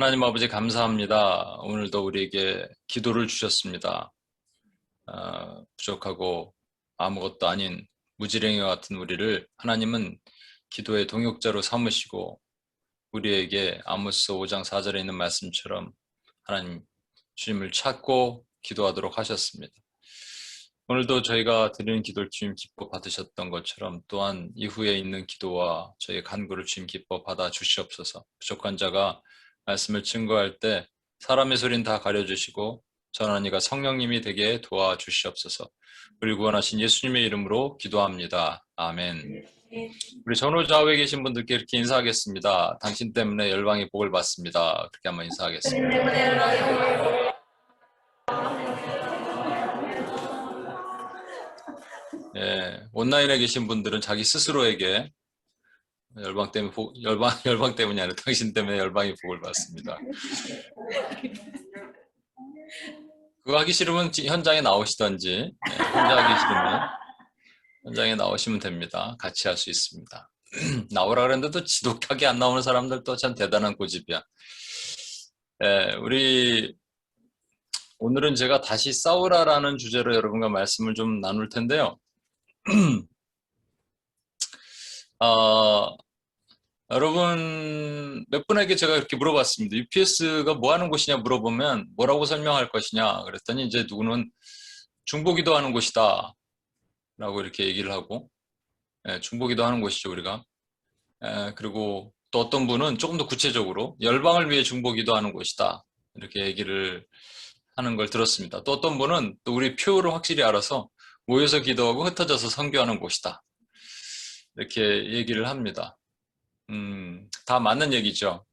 하나님 아버지 감사합니다. 오늘도 우리에게 기도를 주셨습니다. 부족하고 아무것도 아닌 무지랭이와 같은 우리를 하나님은 기도의 동역자로 삼으시고 우리에게 아모스 5장 4절에 있는 말씀처럼 하나님 주님을 찾고 기도하도록 하셨습니다. 오늘도 저희가 드리는 기도를 주님 기뻐 받으셨던 것처럼 또한 이후에 있는 기도와 저희의 간구를 주님 기뻐 받아 주시옵소서. 부족한 자가 말씀을 증거할 때 사람의 소리는 다 가려주시고 전하니가 성령님이 되게 도와주시옵소서. 우리 구원하신 예수님의 이름으로 기도합니다. 아멘. 우리 전후 좌우에 계신 분들께 이렇게 인사하겠습니다. 당신 때문에 열방의 복을 받습니다. 그렇게 한번 인사하겠습니다. 예, 온라인에 계신 분들은 자기 스스로에게 열방 때문이 아니라 당신 때문에 열방의 복을 받습니다. 그거 하기 싫으면 현장에 나오시던지, 혼자 하기 싫으면 현장에 나오시면 됩니다. 같이 할 수 있습니다. 나오라 그랬는데도 지독하게 안 나오는 사람들도 참 대단한 고집이야. 오늘은 제가 다시 싸우라라는 주제로 여러분과 말씀을 좀 나눌 텐데요. 여러분 몇 분에게 제가 이렇게 물어봤습니다. UPS가 뭐 하는 곳이냐 물어보면 뭐라고 설명할 것이냐 그랬더니 이제 누구는 중보기도 하는 곳이다 라고 이렇게 얘기를 하고, 중보기도 하는 곳이죠 우리가. 그리고 또 어떤 분은 조금 더 구체적으로 열방을 위해 중보기도 하는 곳이다 이렇게 얘기를 하는 걸 들었습니다. 또 어떤 분은 또 우리 표를 확실히 알아서 모여서 기도하고 흩어져서 선교하는 곳이다 이렇게 얘기를 합니다. 다 맞는 얘기죠.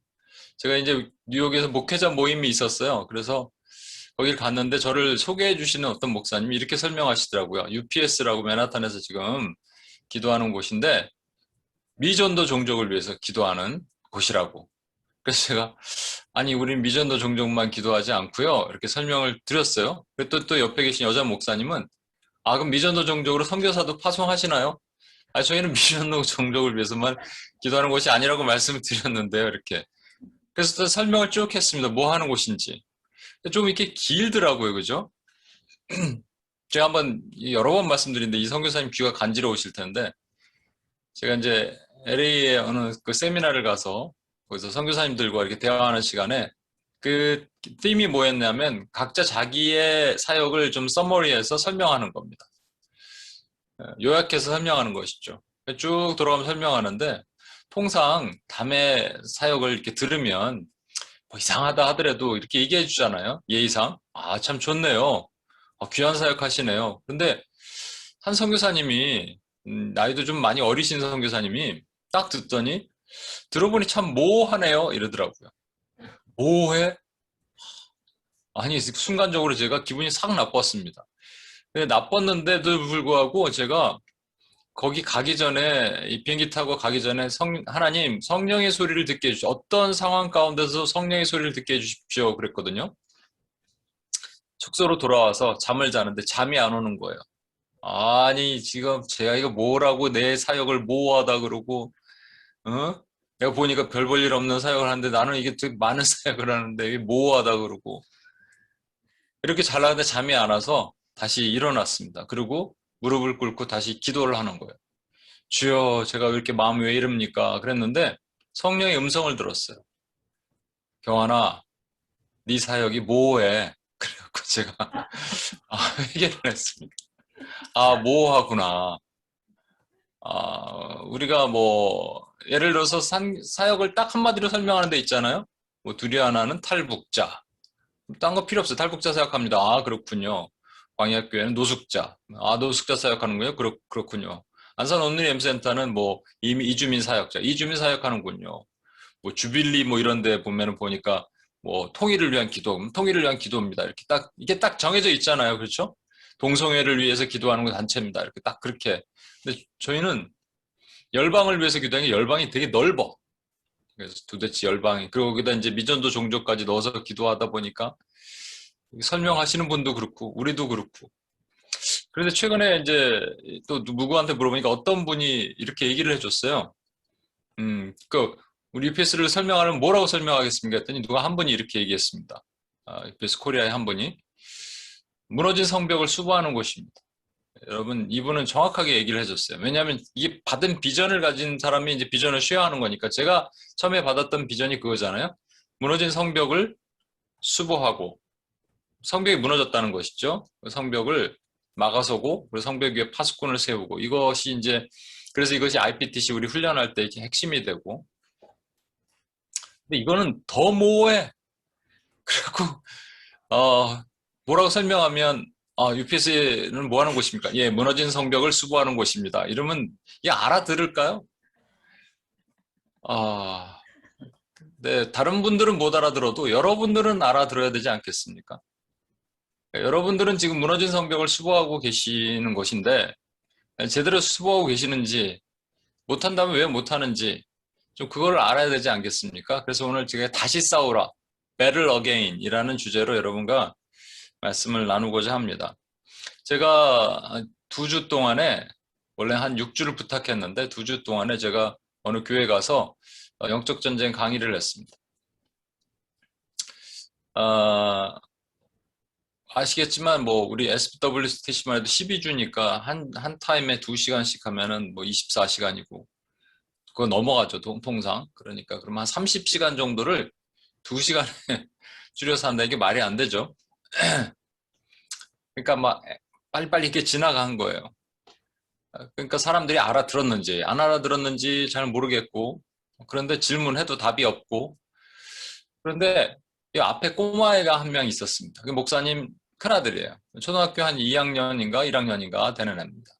제가 이제 뉴욕에서 목회자 모임이 있었어요. 그래서 거길 갔는데 저를 소개해 주시는 어떤 목사님이 이렇게 설명하시더라고요. UPS라고 맨하탄에서 지금 기도하는 곳인데 미전도 종족을 위해서 기도하는 곳이라고. 그래서 제가 아니 우린 미전도 종족만 기도하지 않고요 이렇게 설명을 드렸어요. 또 옆에 계신 여자 목사님은 그럼 미전도 종족으로 선교사도 파송하시나요? 저희는 미전도 종족을 위해서만 기도하는 곳이 아니라고 말씀을 드렸는데요 이렇게. 그래서 또 설명을 쭉 했습니다. 뭐 하는 곳인지. 좀 이렇게 길더라고요. 그죠? 제가 한번 여러 번 말씀드린데 이 선교사님 귀가 간지러우실 텐데 제가 이제 LA에 어느 그 세미나를 가서 거기서 선교사님들과 이렇게 대화하는 시간에 그 팀이 뭐였냐면 각자 자기의 사역을 좀 서머리해서 설명하는 겁니다. 요약해서 설명하는 것이죠. 쭉 돌아가면서 설명하는데 통상 담의 사역을 이렇게 들으면 뭐 이상하다 하더라도 이렇게 얘기해 주잖아요. 예의상. 참 좋네요. 귀한 사역 하시네요. 근데 한 선교사님이 나이도 좀 많이 어리신 선교사님이 딱 듣더니 들어보니 참 모호하네요 이러더라고요. 모호해? 아니 순간적으로 제가 기분이 싹 나빴습니다. 근데 나빴는데도 불구하고 제가 거기 가기 전에 이 비행기 타고 가기 전에 하나님 성령의 소리를 듣게 해주십시오. 어떤 상황 가운데서 성령의 소리를 듣게 해주십시오 그랬거든요. 숙소로 돌아와서 잠을 자는데 잠이 안 오는 거예요. 아니 지금 제가 이거 뭐라고 내 사역을 모호하다 그러고 내가 보니까 별 볼 일 없는 사역을 하는데 나는 이게 되게 많은 사역을 하는데 이게 모호하다 그러고 이렇게 잘하는데 잠이 안 와서 다시 일어났습니다. 그리고 무릎을 꿇고 다시 기도를 하는 거예요. 주여 제가 왜 이렇게 마음이 왜 이럽니까 그랬는데 성령의 음성을 들었어요. 경환아 네 사역이 모호해. 그래갖고 제가 회개를 했습니다. 모호하구나. 우리가 뭐 예를 들어서 사역을 딱 한마디로 설명하는 데 있잖아요. 뭐 둘이 하나는 탈북자. 딴 거 필요 없어요. 탈북자 사역합니다. 그렇군요. 광야교회는 노숙자. 노숙자 사역하는군요. 그렇군요. 안산 온누리 M센터는 뭐 이미 이주민 사역자. 이주민 사역하는군요. 뭐 주빌리 뭐 이런 데 보면은 보니까 뭐 통일을 위한 기도, 통일을 위한 기도입니다. 이게 딱 정해져 있잖아요. 그렇죠? 동성애를 위해서 기도하는 건 단체입니다. 이렇게 딱 그렇게. 근데 저희는 열방을 위해서 기도하는 게 열방이 되게 넓어. 그래서 도대체 열방이, 그리고 거기다 이제 미전도 종족까지 넣어서 기도하다 보니까 설명하시는 분도 그렇고, 우리도 그렇고. 그런데 최근에 이제 또 누구한테 물어보니까 어떤 분이 이렇게 얘기를 해줬어요. 우리 UPS를 설명하면 뭐라고 설명하겠습니까? 했더니 누가 한 분이 이렇게 얘기했습니다. UPS 코리아의 한 분이 무너진 성벽을 수보하는 곳입니다. 여러분, 이분은 정확하게 얘기를 해줬어요. 왜냐하면 이게 받은 비전을 가진 사람이 이제 비전을 쉐어하는 거니까 제가 처음에 받았던 비전이 그거잖아요. 무너진 성벽을 수보하고 성벽이 무너졌다는 것이죠. 그 성벽을 막아서고 그리고 성벽 위에 파수꾼을 세우고 이것이 이제 그래서 이것이 IPTC 우리 훈련할 때 이렇게 핵심이 되고 근데 이거는 더 모호해. 그리고 뭐라고 설명하면 UPS는 뭐 하는 곳입니까? 예, 무너진 성벽을 수보하는 곳입니다. 이러면 이 알아들을까요? 네, 다른 분들은 못 알아들어도 여러분들은 알아들어야 되지 않겠습니까? 여러분들은 지금 무너진 성벽을 수보하고 계시는 것인데 제대로 수보하고 계시는지 못한다면 왜 못하는지 좀 그걸 알아야 되지 않겠습니까? 그래서 오늘 제가 다시 싸우라, Battle Again 이라는 주제로 여러분과 말씀을 나누고자 합니다. 제가 2주 동안에 원래 한 6주를 부탁했는데 2주 동안에 제가 어느 교회 가서 영적 전쟁 강의를 했습니다. 아시겠지만 뭐 우리 SWTC만 해도 12주니까 한 타임에 2시간씩 하면은 뭐 24시간이고 그거 넘어가죠, 통상. 그러니까 그러면 한 30시간 정도를 2시간에 줄여서 한다. 이게 말이 안 되죠. 그러니까 막 빨리빨리 이렇게 지나간 거예요. 그러니까 사람들이 알아들었는지 안 알아들었는지 잘 모르겠고 그런데 질문해도 답이 없고 그런데 이 앞에 꼬마애가 한 명 있었습니다. 그 목사님 큰아들이에요. 초등학교 한 2학년인가 1학년인가 되는 애입니다.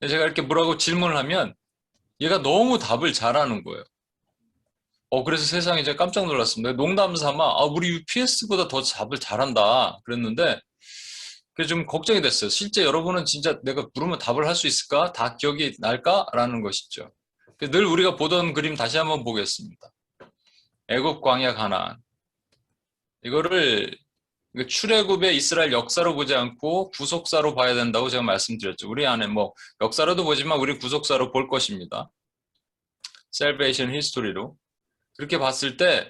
제가 이렇게 뭐라고 질문을 하면 얘가 너무 답을 잘하는 거예요. 그래서 세상에 제가 깜짝 놀랐습니다. 농담 삼아 우리 UPS보다 더 답을 잘한다 그랬는데 그게 좀 걱정이 됐어요. 실제 여러분은 진짜 내가 물으면 답을 할 수 있을까? 다 기억이 날까? 라는 것이죠. 늘 우리가 보던 그림 다시 한번 보겠습니다. 애굽 광야 가나안. 이거를 출애굽의 이스라엘 역사로 보지 않고 구속사로 봐야 된다고 제가 말씀드렸죠. 우리 안에 뭐 역사로도 보지만 우리 구속사로 볼 것입니다. Salvation History로. 그렇게 봤을 때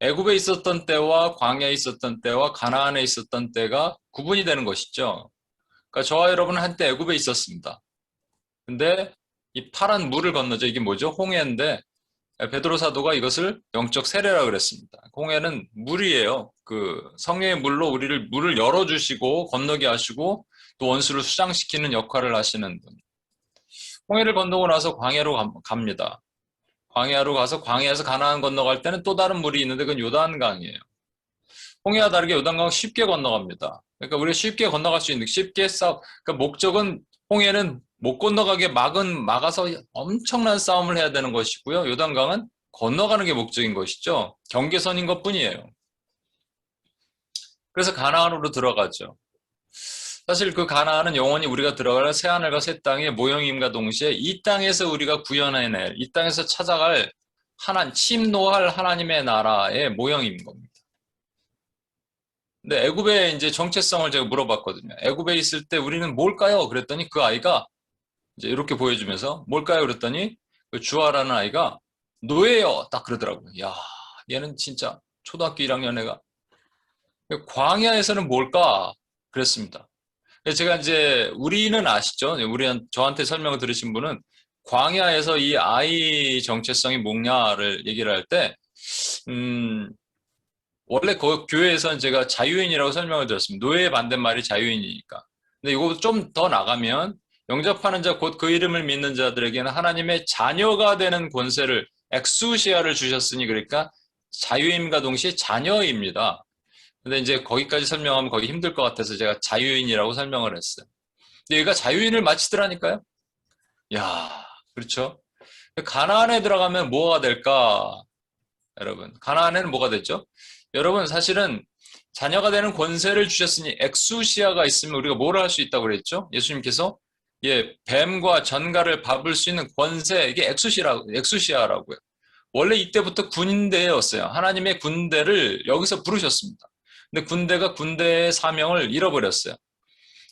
애굽에 있었던 때와 광야에 있었던 때와 가나안에 있었던 때가 구분이 되는 것이죠. 그러니까 저와 여러분은 한때 애굽에 있었습니다. 근데 이 파란 물을 건너죠. 이게 뭐죠? 홍해인데 베드로 사도가 이것을 영적 세례라 그랬습니다. 홍해는 물이에요. 그 성령의 물로 우리를 물을 열어주시고 건너게 하시고 또 원수를 수장시키는 역할을 하시는 분. 홍해를 건너고 나서 광야로 갑니다. 광야로 가서 광야에서 가나안 건너갈 때는 또 다른 물이 있는데 그건 요단강이에요. 홍해와 다르게 요단강 쉽게 건너갑니다. 그러니까 우리가 쉽게 건너갈 수 있는 그러니까 목적은 홍해는 못 건너가게 막아서 엄청난 싸움을 해야 되는 것이고요. 요단강은 건너가는 게 목적인 것이죠. 경계선인 것뿐이에요. 그래서 가나안으로 들어가죠. 사실 그 가나안은 영원히 우리가 들어갈 새하늘과 새 땅의 모형임과 동시에 이 땅에서 우리가 구현해낼, 이 땅에서 찾아갈 침노할 하나님의 나라의 모형인 겁니다. 근데 애굽의 이제 정체성을 제가 물어봤거든요. 애굽에 있을 때 우리는 뭘까요? 그랬더니 그 아이가 이제 이렇게 보여주면서 뭘까요? 그랬더니 그 주아라는 아이가 노예요. 딱 그러더라고요. 야, 얘는 진짜 초등학교 1학년 애가 광야에서는 뭘까? 그랬습니다. 제가 이제 우리는 아시죠? 저한테 설명을 들으신 분은 광야에서 이 아이 정체성이 뭐냐를 얘기를 할 때 원래 그 교회에서는 제가 자유인이라고 설명을 드렸습니다. 노예의 반대말이 자유인이니까. 근데 이거 좀 더 나가면 영접하는 자 곧 그 이름을 믿는 자들에게는 하나님의 자녀가 되는 권세를 엑수시아를 주셨으니 그러니까 자유인과 동시에 자녀입니다. 근데 이제 거기까지 설명하면 거기 힘들 것 같아서 제가 자유인이라고 설명을 했어요. 근데 얘가 자유인을 마치더라니까요. 야, 그렇죠? 가나안에 들어가면 뭐가 될까? 여러분, 가나안에는 뭐가 됐죠? 여러분, 사실은 자녀가 되는 권세를 주셨으니 엑수시아가 있으면 우리가 뭘 할 수 있다고 그랬죠? 예수님께서 뱀과 전갈을 밟을 수 있는 권세, 이게 엑수시아라고요. 원래 이때부터 군대였어요. 하나님의 군대를 여기서 부르셨습니다. 근데 군대가 군대의 사명을 잃어버렸어요.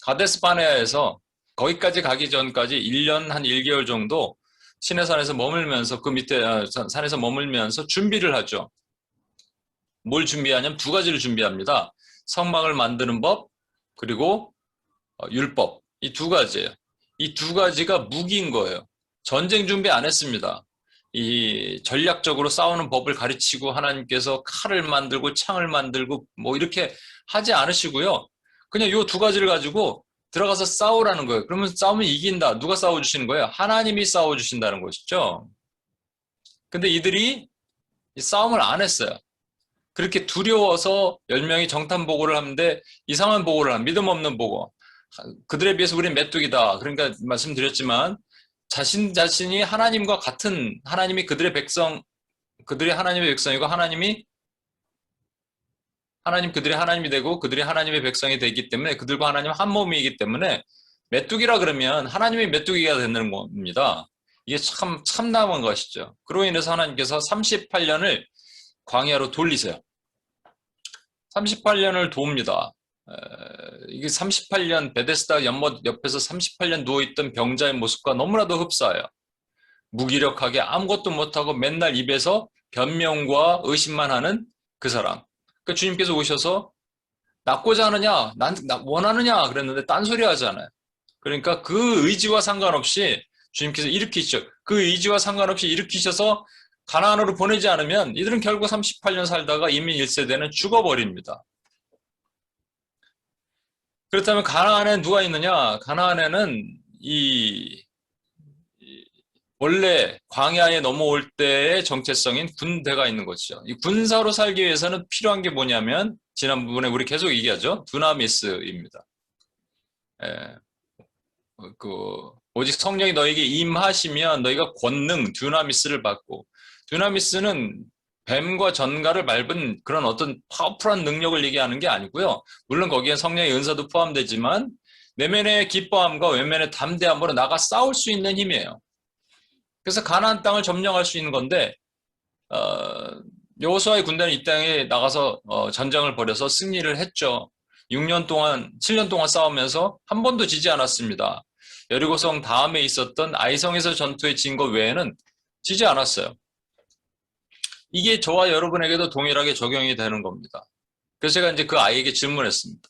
가데스 바네아에서 거기까지 가기 전까지 1년 한 1개월 정도 시내산에서 머물면서 그 밑에 산에서 머물면서 준비를 하죠. 뭘 준비하냐면 두 가지를 준비합니다. 성막을 만드는 법 그리고 율법 이 두 가지예요. 이 두 가지가 무기인 거예요. 전쟁 준비 안 했습니다. 이 전략적으로 싸우는 법을 가르치고 하나님께서 칼을 만들고 창을 만들고 뭐 이렇게 하지 않으시고요. 그냥 요 두 가지를 가지고 들어가서 싸우라는 거예요. 그러면 싸우면 이긴다. 누가 싸워주시는 거예요? 하나님이 싸워주신다는 것이죠. 근데 이들이 이 싸움을 안 했어요. 그렇게 두려워서 10명이 정탐 보고를 하는데 이상한 보고를 한 믿음 없는 보고. 그들에 비해서 우리는 메뚜기다. 그러니까 말씀드렸지만 자신이 하나님과 같은 하나님이 그들의 백성, 그들이 하나님의 백성이고 하나님 그들이 하나님이 되고 그들이 하나님의 백성이 되기 때문에 그들과 하나님 한 몸이기 때문에 메뚜기라 그러면 하나님의 메뚜기가 되는 겁니다. 이게 참 참담한 것이죠. 그로 인해서 하나님께서 38년을 광야로 돌리세요. 38년을 돕니다. 이게 38년 베데스다 연못 옆에서 38년 누워있던 병자의 모습과 너무나도 흡사해요. 무기력하게 아무것도 못하고 맨날 입에서 변명과 의심만 하는 그 사람. 그 주님께서 오셔서 낫고자 하느냐, 원하느냐 그랬는데 딴소리 하잖아요. 그러니까 그 의지와 상관없이 주님께서 일으키시죠. 그 의지와 상관없이 일으키셔서 가나안으로 보내지 않으면 이들은 결국 38년 살다가 이민 1세대는 죽어버립니다. 그렇다면 가나안에 누가 있느냐? 가나안에는 원래 광야에 넘어올 때의 정체성인 군대가 있는 것이죠. 이 군사로 살기 위해서는 필요한 게 뭐냐면 지난번에 우리 계속 얘기하죠. 두나미스입니다. 오직 성령이 너에게 임하시면 너희가 권능 두나미스를 받고 두나미스는 뱀과 전갈을 밟은 그런 어떤 파워풀한 능력을 얘기하는 게 아니고요. 물론 거기에 성령의 은사도 포함되지만 내면의 기뻐함과 외면의 담대함으로 나가 싸울 수 있는 힘이에요. 그래서 가나안 땅을 점령할 수 있는 건데 여호수아의 군대는 이 땅에 나가서 전쟁을 벌여서 승리를 했죠. 7년 동안 싸우면서 한 번도 지지 않았습니다. 여리고성 다음에 있었던 아이성에서 전투에 진 것 외에는 지지 않았어요. 이게 저와 여러분에게도 동일하게 적용이 되는 겁니다. 그래서 제가 이제 그 아이에게 질문했습니다.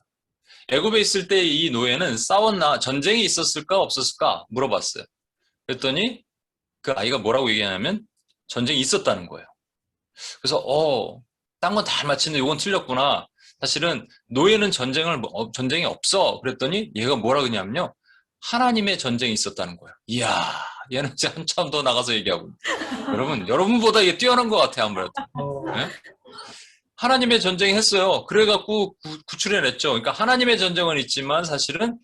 애굽에 있을 때 이 노예는 싸웠나? 전쟁이 있었을까? 없었을까? 물어봤어요. 그랬더니 그 아이가 뭐라고 얘기하냐면 전쟁이 있었다는 거예요. 그래서 딴 건 다 맞히는데 이건 틀렸구나. 사실은 노예는 전쟁이 없어. 그랬더니 얘가 뭐라 그러냐면요. 하나님의 전쟁이 있었다는 거예요. 이야, 얘는 이제 한참 더 나가서 얘기하고. 여러분보다 이게 뛰어난 것 같아요, 아무래도. 네? 하나님의 전쟁이 했어요. 그래갖고 구출해냈죠. 그러니까 하나님의 전쟁은 있지만 사실은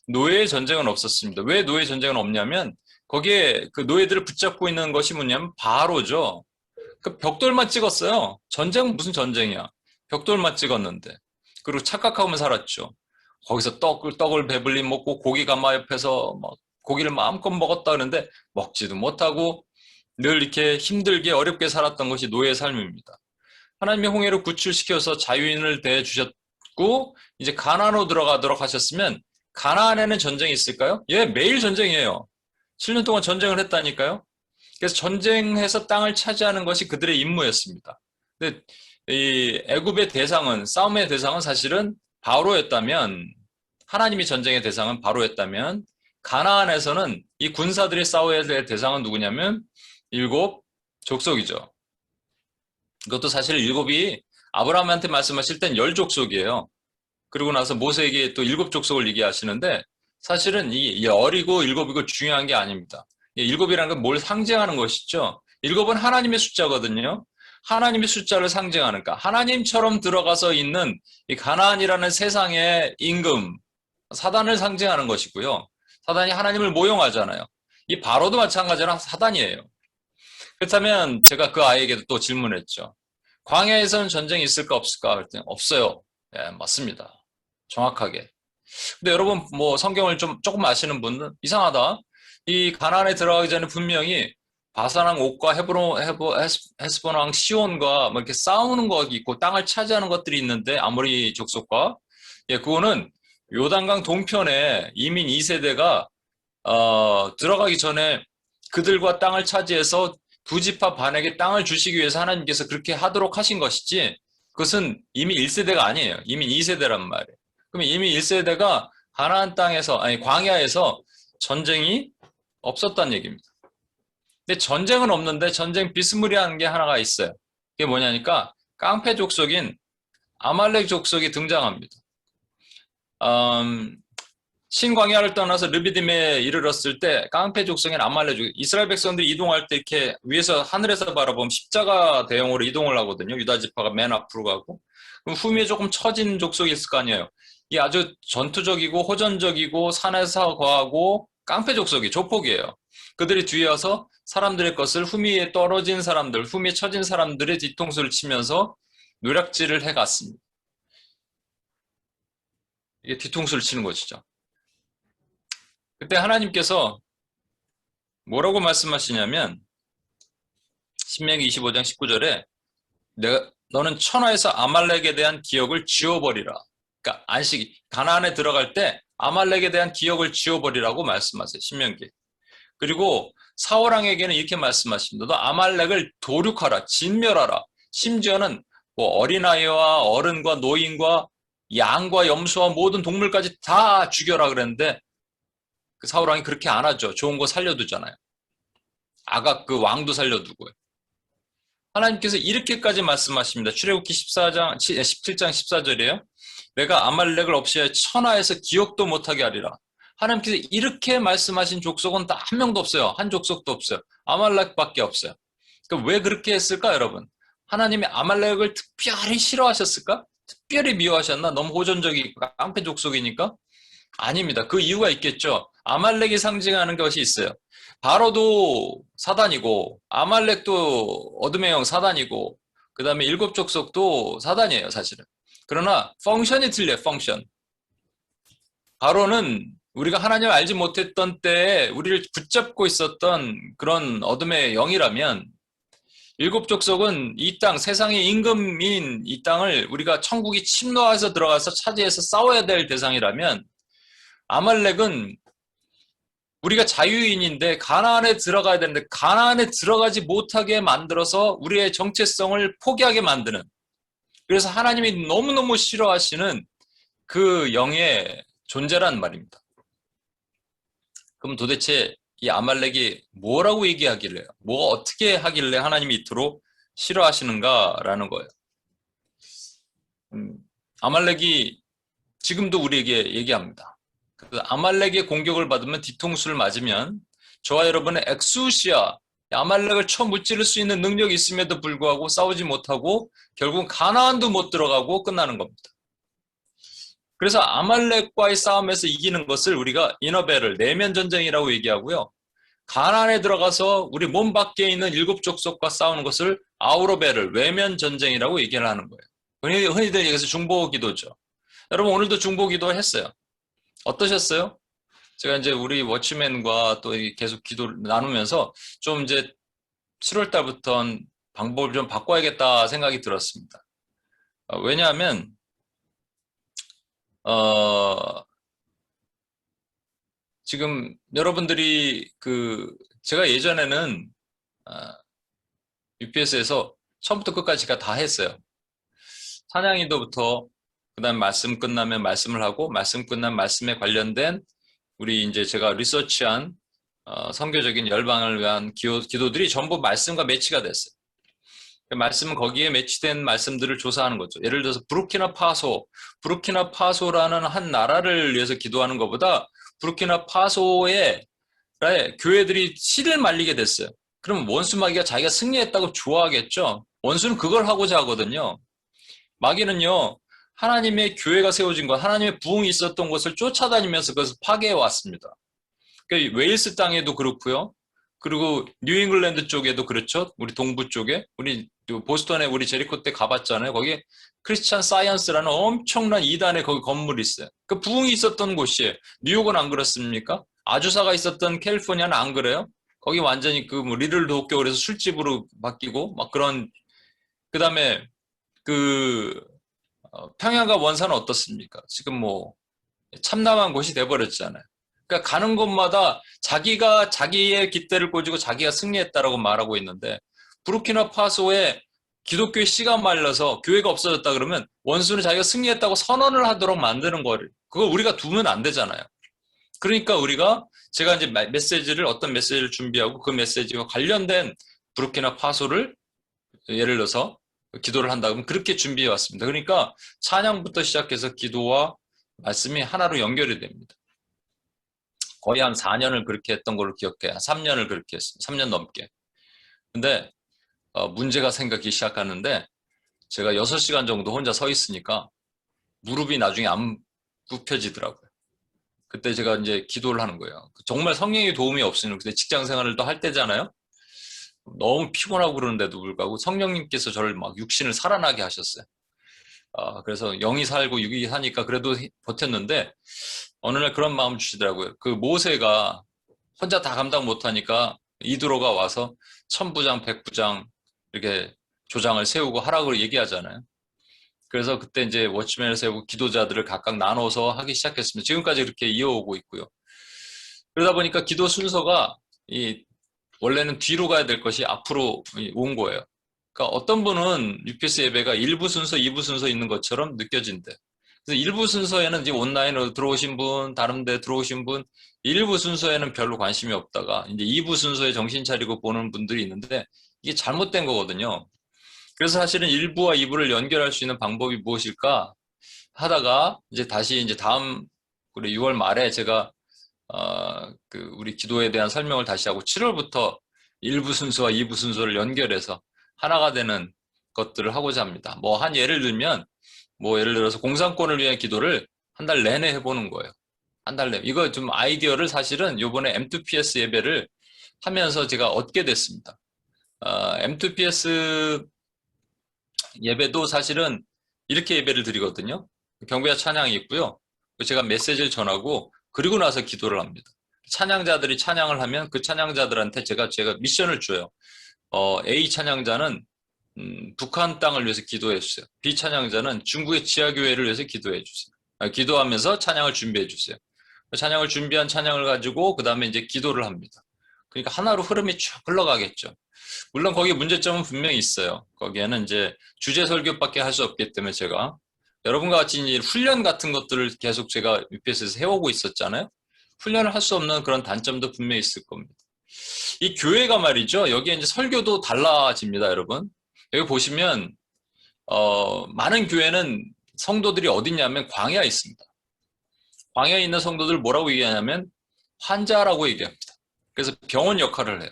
노예의 전쟁은 없었습니다. 왜 노예 전쟁은 없냐면 거기에 그 노예들을 붙잡고 있는 것이 뭐냐면 바로죠. 그 벽돌만 찍었어요. 전쟁은 무슨 전쟁이야. 벽돌만 찍었는데. 그리고 착각하면 살았죠. 거기서 떡을 배불리 먹고 고기 가마 옆에서 막 고기를 마음껏 먹었다 그러는데 먹지도 못하고 늘 이렇게 힘들게 어렵게 살았던 것이 노예의 삶입니다. 하나님의 홍해로 구출시켜서 자유인을 대해주셨고 이제 가나안으로 들어가도록 하셨으면 가나안에는 전쟁이 있을까요? 예, 매일 전쟁이에요. 7년 동안 전쟁을 했다니까요. 그래서 전쟁해서 땅을 차지하는 것이 그들의 임무였습니다. 근데 이 애굽의 대상은 싸움의 대상은 사실은 바로였다면 하나님이 전쟁의 대상은 바로였다면 가나안에서는 이 군사들이 싸워야 될 대상은 누구냐면 7 족속이죠. 이것도 사실 7이 아브라함한테 말씀하실 땐 10족속이에요. 그리고 나서 모세에게 또 7 족속을 얘기하시는데 사실은 이 어리고 7이고 중요한 게 아닙니다. 7이라는 건 뭘 상징하는 것이죠. 7은 하나님의 숫자거든요. 하나님의 숫자를 상징하니까 하나님처럼 들어가서 있는 이 가나안이라는 세상의 임금, 사단을 상징하는 것이고요. 사단이 하나님을 모용하잖아요. 이 바로도 마찬가지로 사단이에요. 그렇다면 제가 그 아이에게도 또 질문했죠. 광야에서는 전쟁이 있을까 없을까? 그랬더니 없어요. 예, 맞습니다. 정확하게. 근데 여러분 뭐 성경을 조금 아시는 분은 이상하다. 이 가나안에 들어가기 전에 분명히 바산왕 옥과 헤스본왕 시온과 뭐 이렇게 싸우는 거 있고 땅을 차지하는 것들이 있는데 아모리 족속과 그거는 요단강 동편에 이민 2세대가 들어가기 전에 그들과 땅을 차지해서 두 지파 반에게 땅을 주시기 위해서 하나님께서 그렇게 하도록 하신 것이지 그것은 이미 1세대가 아니에요. 이미 2세대란 말이에요. 그러면 이미 1세대가 가나안 땅에서 아니 광야에서 전쟁이 없었다는 얘기입니다. 근데 전쟁은 없는데 전쟁 비스무리한 게 하나가 있어요. 그게 뭐냐니까 깡패 족속인 아말렉 족속이 등장합니다. 신광야를 떠나서 르비딤에 이르렀을 때 깡패 족속인 아말렉 족, 이스라엘 백성들이 이동할 때 이렇게 위에서 하늘에서 바라보면 십자가 대형으로 이동을 하거든요. 유다 지파가 맨 앞으로 가고 그럼 후미에 조금 처진 족속이 있을 거 아니에요. 이 아주 전투적이고 호전적이고 산에서 거하고 깡패 족속이 조폭이에요. 그들이 뒤에 와서 사람들의 것을 후미에 떨어진 사람들, 후미에 처진 사람들의 뒤통수를 치면서 노략질을 해갔습니다. 이게 뒤통수를 치는 것이죠. 그때 하나님께서 뭐라고 말씀하시냐면 신명기 25장 19절에 너는 천하에서 아말렉에 대한 기억을 지워버리라. 그러니까 안식이 가나안에 들어갈 때 아말렉에 대한 기억을 지워버리라고 말씀하세요. 신명기. 그리고 사울왕에게는 이렇게 말씀하십니다. 너 아말렉을 도륙하라. 진멸하라. 심지어는 뭐 어린아이와 어른과 노인과 양과 염소와 모든 동물까지 다 죽여라 그랬는데 그 사울왕이 그렇게 안 하죠. 좋은 거 살려두잖아요. 아각 그 왕도 살려두고요. 하나님께서 이렇게까지 말씀하십니다. 출애굽기 17장 14절이에요. 내가 아말렉을 없애야 천하에서 기억도 못하게 하리라. 하나님께서 이렇게 말씀하신 족속은 딱 한 명도 없어요. 한 족속도 없어요. 아말렉밖에 없어요. 그러니까 왜 그렇게 했을까 여러분? 하나님이 아말렉을 특별히 싫어하셨을까? 특별히 미워하셨나? 너무 호전적이고 깡패 족속이니까? 아닙니다. 그 이유가 있겠죠. 아말렉이 상징하는 것이 있어요. 바로도 사단이고 아말렉도 어둠의 영 사단이고 그 다음에 일곱 족속도 사단이에요 사실은. 그러나 펑션이 틀려요. 펑션. 바로는 우리가 하나님을 알지 못했던 때에 우리를 붙잡고 있었던 그런 어둠의 영이라면 일곱 족속은 이 땅, 세상의 임금인 이 땅을 우리가 천국이 침노해서 들어가서 차지해서 싸워야 될 대상이라면 아말렉은 우리가 자유인인데 가나안에 들어가야 되는데 가나안에 들어가지 못하게 만들어서 우리의 정체성을 포기하게 만드는 그래서 하나님이 너무너무 싫어하시는 그 영의 존재란 말입니다. 그럼 도대체 이 아말렉이 뭐라고 얘기하길래 뭐 어떻게 하길래 하나님이 이토록 싫어하시는가라는 거예요. 아말렉이 지금도 우리에게 얘기합니다. 아말렉의 공격을 받으면 뒤통수를 맞으면 저와 여러분의 엑수시아 아말렉을 쳐 무찌를 수 있는 능력이 있음에도 불구하고 싸우지 못하고 결국 가나안도 못 들어가고 끝나는 겁니다. 그래서 아말렉과의 싸움에서 이기는 것을 우리가 이너벨을 내면 전쟁이라고 얘기하고요. 가나안에 들어가서 우리 몸 밖에 있는 일곱 족속과 싸우는 것을 아우로벨을 외면 전쟁이라고 얘기를 하는 거예요. 흔히들 얘기해서 중보기도죠. 여러분 오늘도 중보기도 했어요. 어떠셨어요? 제가 이제 우리 워치맨과 또 계속 기도를 나누면서 좀 이제 7월 달부터 방법을 좀 바꿔야겠다 생각이 들었습니다. 왜냐하면 지금 여러분들이 제가 예전에는 UPS에서 처음부터 끝까지 다 했어요. 찬양인도부터 그다음 말씀 끝나면 말씀을 하고 말씀 끝난 말씀에 관련된 우리 이제 제가 리서치한 선교적인 열방을 위한 기도들이 전부 말씀과 매치가 됐어요. 그 말씀은 거기에 매치된 말씀들을 조사하는 거죠. 예를 들어서 부르키나파소라는 한 나라를 위해서 기도하는 것보다 부르키나파소의 교회들이 씨를 말리게 됐어요. 그럼 원수 마귀가 자기가 승리했다고 좋아하겠죠. 원수는 그걸 하고자 하거든요. 마귀는요. 하나님의 교회가 세워진 것, 하나님의 부흥이 있었던 곳을 쫓아다니면서 그것을 파괴해 왔습니다. 그러니까 웨일스 땅에도 그렇고요. 그리고 뉴잉글랜드 쪽에도 그렇죠. 우리 동부 쪽에. 우리 보스턴에 우리 제리코 때 가봤잖아요. 거기 크리스찬 사이언스라는 엄청난 이단의 거기 건물이 있어요. 그 부흥이 있었던 곳이에요. 뉴욕은 안 그렇습니까? 아주사가 있었던 캘리포니아는 안 그래요? 거기 완전히 뭐 리를 도쿄 그래서 술집으로 바뀌고 막 그런 그다음에 평양과 원산은 어떻습니까? 지금 뭐 참남한 곳이 돼버렸잖아요. 그러니까 가는 곳마다 자기가 자기의 깃대를 꽂고 자기가 승리했다라고 말하고 있는데 부르키나파소에 기독교의 씨가 말라서 교회가 없어졌다 그러면 원수는 자기가 승리했다고 선언을 하도록 만드는 거를 그거 우리가 두면 안 되잖아요. 그러니까 우리가 제가 이제 메시지를 어떤 메시지를 준비하고 그 메시지와 관련된 부르키나파소를 예를 들어서 기도를 한다 그러면 그렇게 준비해 왔습니다. 그러니까 찬양부터 시작해서 기도와 말씀이 하나로 연결이 됩니다. 거의 한 4년을 그렇게 했던 걸로 기억해요. 3년을 그렇게 했습니다. 3년 넘게. 근데 문제가 생기기 시작하는데 제가 6시간 정도 혼자 서 있으니까 무릎이 나중에 안 굽혀지더라고요. 그때 제가 이제 기도를 하는 거예요. 정말 성령의 도움이 없으면 그때 직장 생활을 또 할 때잖아요. 너무 피곤하고 그러는데도 불구하고 성령님께서 저를 막 육신을 살아나게 하셨어요. 그래서 영이 살고 육이 사니까 그래도 버텼는데 어느 날 그런 마음 주시더라고요. 그 모세가 혼자 다 감당 못하니까 이드로가 와서 천부장, 백부장 이렇게 조장을 세우고 하라고 얘기하잖아요. 그래서 그때 이제 워치맨을 세우고 기도자들을 각각 나눠서 하기 시작했습니다. 지금까지 그렇게 이어오고 있고요. 그러다 보니까 기도 순서가 원래는 뒤로 가야 될 것이 앞으로 온 거예요. 그러니까 어떤 분은 UPS 예배가 1부 순서, 2부 순서 있는 것처럼 느껴진대. 그래서 1부 순서에는 이제 온라인으로 들어오신 분, 다른 데 들어오신 분, 1부 순서에는 별로 관심이 없다가 이제 2부 순서에 정신 차리고 보는 분들이 있는데 이게 잘못된 거거든요. 그래서 사실은 1부와 2부를 연결할 수 있는 방법이 무엇일까 하다가 이제 다시 이제 다음 우리 6월 말에 제가 우리 기도에 대한 설명을 다시 하고 7월부터 1부 순서와 2부 순서를 연결해서 하나가 되는 것들을 하고자 합니다. 뭐 한 예를 들면 뭐 예를 들어서 공산권을 위한 기도를 한 달 내내 해보는 거예요. 한 달 내내. 이거 좀 아이디어를 사실은 요번에 M2PS 예배를 하면서 제가 얻게 됐습니다. M2PS 예배도 사실은 이렇게 예배를 드리거든요. 경배와 찬양이 있고요. 제가 메시지를 전하고 그리고 나서 기도를 합니다. 찬양자들이 찬양을 하면 그 찬양자들한테 제가 미션을 줘요. A 찬양자는 북한 땅을 위해서 기도해 주세요. B 찬양자는 중국의 지하교회를 위해서 기도해 주세요. 기도하면서 찬양을 준비해 주세요. 찬양을 준비한 찬양을 가지고 그 다음에 이제 기도를 합니다. 그러니까 하나로 흐름이 쭉 흘러가겠죠. 물론 거기에 문제점은 분명히 있어요. 거기에는 이제 주제 설교밖에 할 수 없기 때문에 제가 여러분과 같이 이제 훈련 같은 것들을 계속 제가 UPS에서 해오고 있었잖아요. 훈련을 할 수 없는 그런 단점도 분명히 있을 겁니다. 이 교회가 말이죠. 여기에 이제 설교도 달라집니다, 여러분. 여기 보시면 많은 교회는 성도들이 어디냐면 광야에 있습니다. 광야에 있는 성도들 뭐라고 얘기하냐면 환자라고 얘기합니다. 그래서 병원 역할을 해요.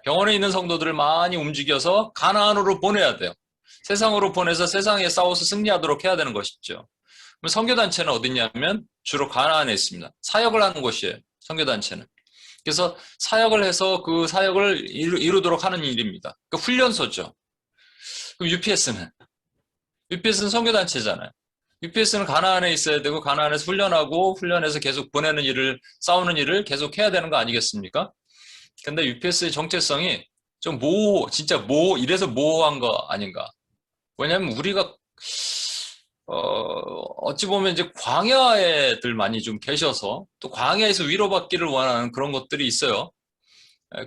병원에 있는 성도들을 많이 움직여서 가나안으로 보내야 돼요. 세상으로 보내서 세상에 싸워서 승리하도록 해야 되는 것이죠. 그럼 선교단체는 어디냐면 주로 가나안에 있습니다. 사역을 하는 곳이에요. 선교단체는. 그래서 사역을 해서 그 사역을 이루도록 하는 일입니다. 그 훈련소죠. 그럼 UPS는 선교단체잖아요. UPS는 가나안에 있어야 되고 가나안에서 훈련하고 훈련해서 계속 보내는 일을 싸우는 일을 계속 해야 되는 거 아니겠습니까? 근데 UPS의 정체성이 좀 진짜 이래서 모호한 거 아닌가. 왜냐면 우리가, 어찌 보면 이제 광야에들 많이 좀 계셔서 또 광야에서 위로받기를 원하는 그런 것들이 있어요.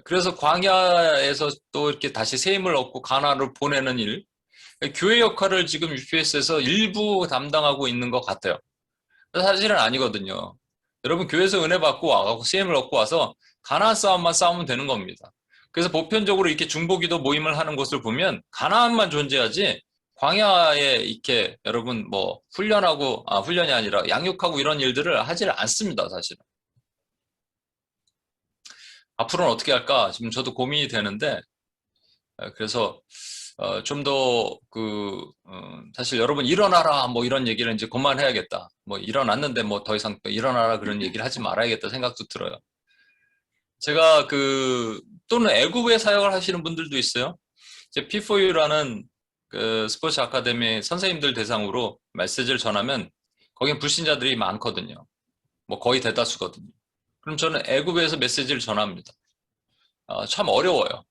그래서 광야에서 또 이렇게 다시 새 힘을 얻고 가나안으로 보내는 일. 교회 역할을 지금 UPS에서 일부 담당하고 있는 것 같아요. 사실은 아니거든요. 여러분 교회에서 은혜 받고 와가고 새 힘을 얻고 와서 가나안 싸움만 싸우면 되는 겁니다. 그래서 보편적으로 이렇게 중보기도 모임을 하는 곳을 보면 가나안만 존재하지 광야에 이렇게 여러분 뭐 훈련이 아니라 양육하고 이런 일들을 하질 않습니다, 사실은. 앞으로는 어떻게 할까? 지금 저도 고민이 되는데, 그래서 좀 더 사실 여러분 일어나라 뭐 이런 얘기를 이제 그만해야겠다. 뭐 일어났는데 뭐 더 이상 또 일어나라 그런 얘기를 하지 말아야겠다 생각도 들어요. 제가 또는 애국에 사역을 하시는 분들도 있어요. 이제 P4U라는 그 스포츠 아카데미 선생님들 대상으로 메시지를 전하면 거긴 불신자들이 많거든요. 뭐 거의 대다수거든요. 그럼 저는 애국에서 메시지를 전합니다. 참 어려워요.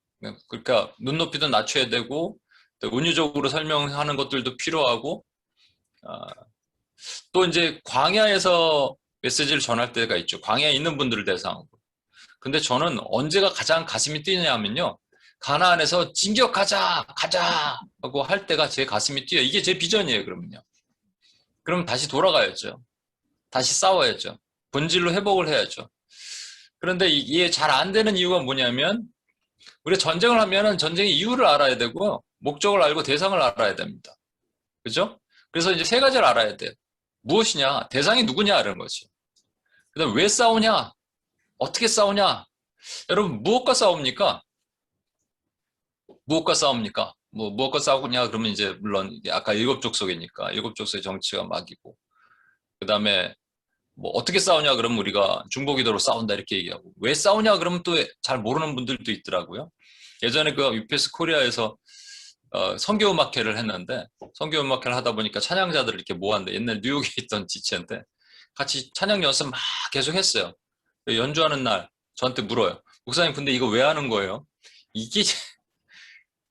그러니까 눈높이도 낮춰야 되고 또 은유적으로 설명하는 것들도 필요하고 또 이제 광야에서 메시지를 전할 때가 있죠. 광야에 있는 분들을 대상으로. 근데 저는 언제가 가장 가슴이 뛰냐면요. 가나안에서 진격하자, 가자 하고 할 때가 제 가슴이 뛰어요. 이게 제 비전이에요, 그러면요. 그럼 다시 돌아가야죠. 다시 싸워야죠. 본질로 회복을 해야죠. 그런데 이게 잘 안 되는 이유가 뭐냐면, 우리가 전쟁을 하면은 전쟁의 이유를 알아야 되고요. 목적을 알고 대상을 알아야 됩니다. 그죠? 그래서 이제 세 가지를 알아야 돼요. 무엇이냐? 대상이 누구냐? 이런 거지. 그 다음에 왜 싸우냐? 어떻게 싸우냐? 여러분, 무엇과 싸웁니까? 무엇과 싸웁니까? 무엇과 싸우냐? 그러면 이제, 물론, 이게 아까 일곱 족속이니까, 일곱 족속의 정치가 막이고, 그 다음에, 어떻게 싸우냐? 그러면 우리가 중보기도로 싸운다, 이렇게 얘기하고, 왜 싸우냐? 그러면 또 잘 모르는 분들도 있더라고요. 예전에 그 UPS 코리아에서, 선교음악회를 했는데, 선교음악회를 하다 보니까 찬양자들을 이렇게 모았는데, 옛날 뉴욕에 있던 지체인데, 같이 찬양 연습 막 계속 했어요. 연주하는 날, 저한테 물어요. 목사님, 근데 이거 왜 하는 거예요? 이게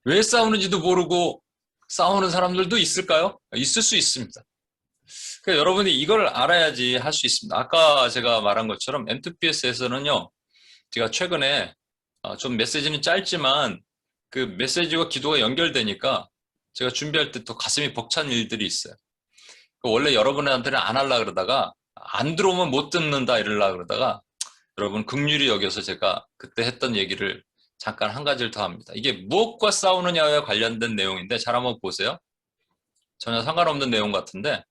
왜 싸우는지도 모르고 싸우는 사람들도 있을까요? 있을 수 있습니다. 그러니까 여러분이 이걸 알아야지 할 수 있습니다. 아까 제가 말한 것처럼 M2PS에서는요, 제가 최근에 좀 메시지는 짧지만 그 메시지와 기도가 연결되니까 제가 준비할 때 또 가슴이 벅찬 일들이 있어요. 원래 여러분한테는 안 하려고 그러다가 안 들어오면 못 듣는다 이러려고 그러다가 여러분 긍휼히 여겨서 제가 그때 했던 얘기를 잠깐 한 가지를 더 합니다. 이게 무엇과 싸우느냐와 관련된 내용인데 잘 한번 보세요. 전혀 상관없는 내용 같은데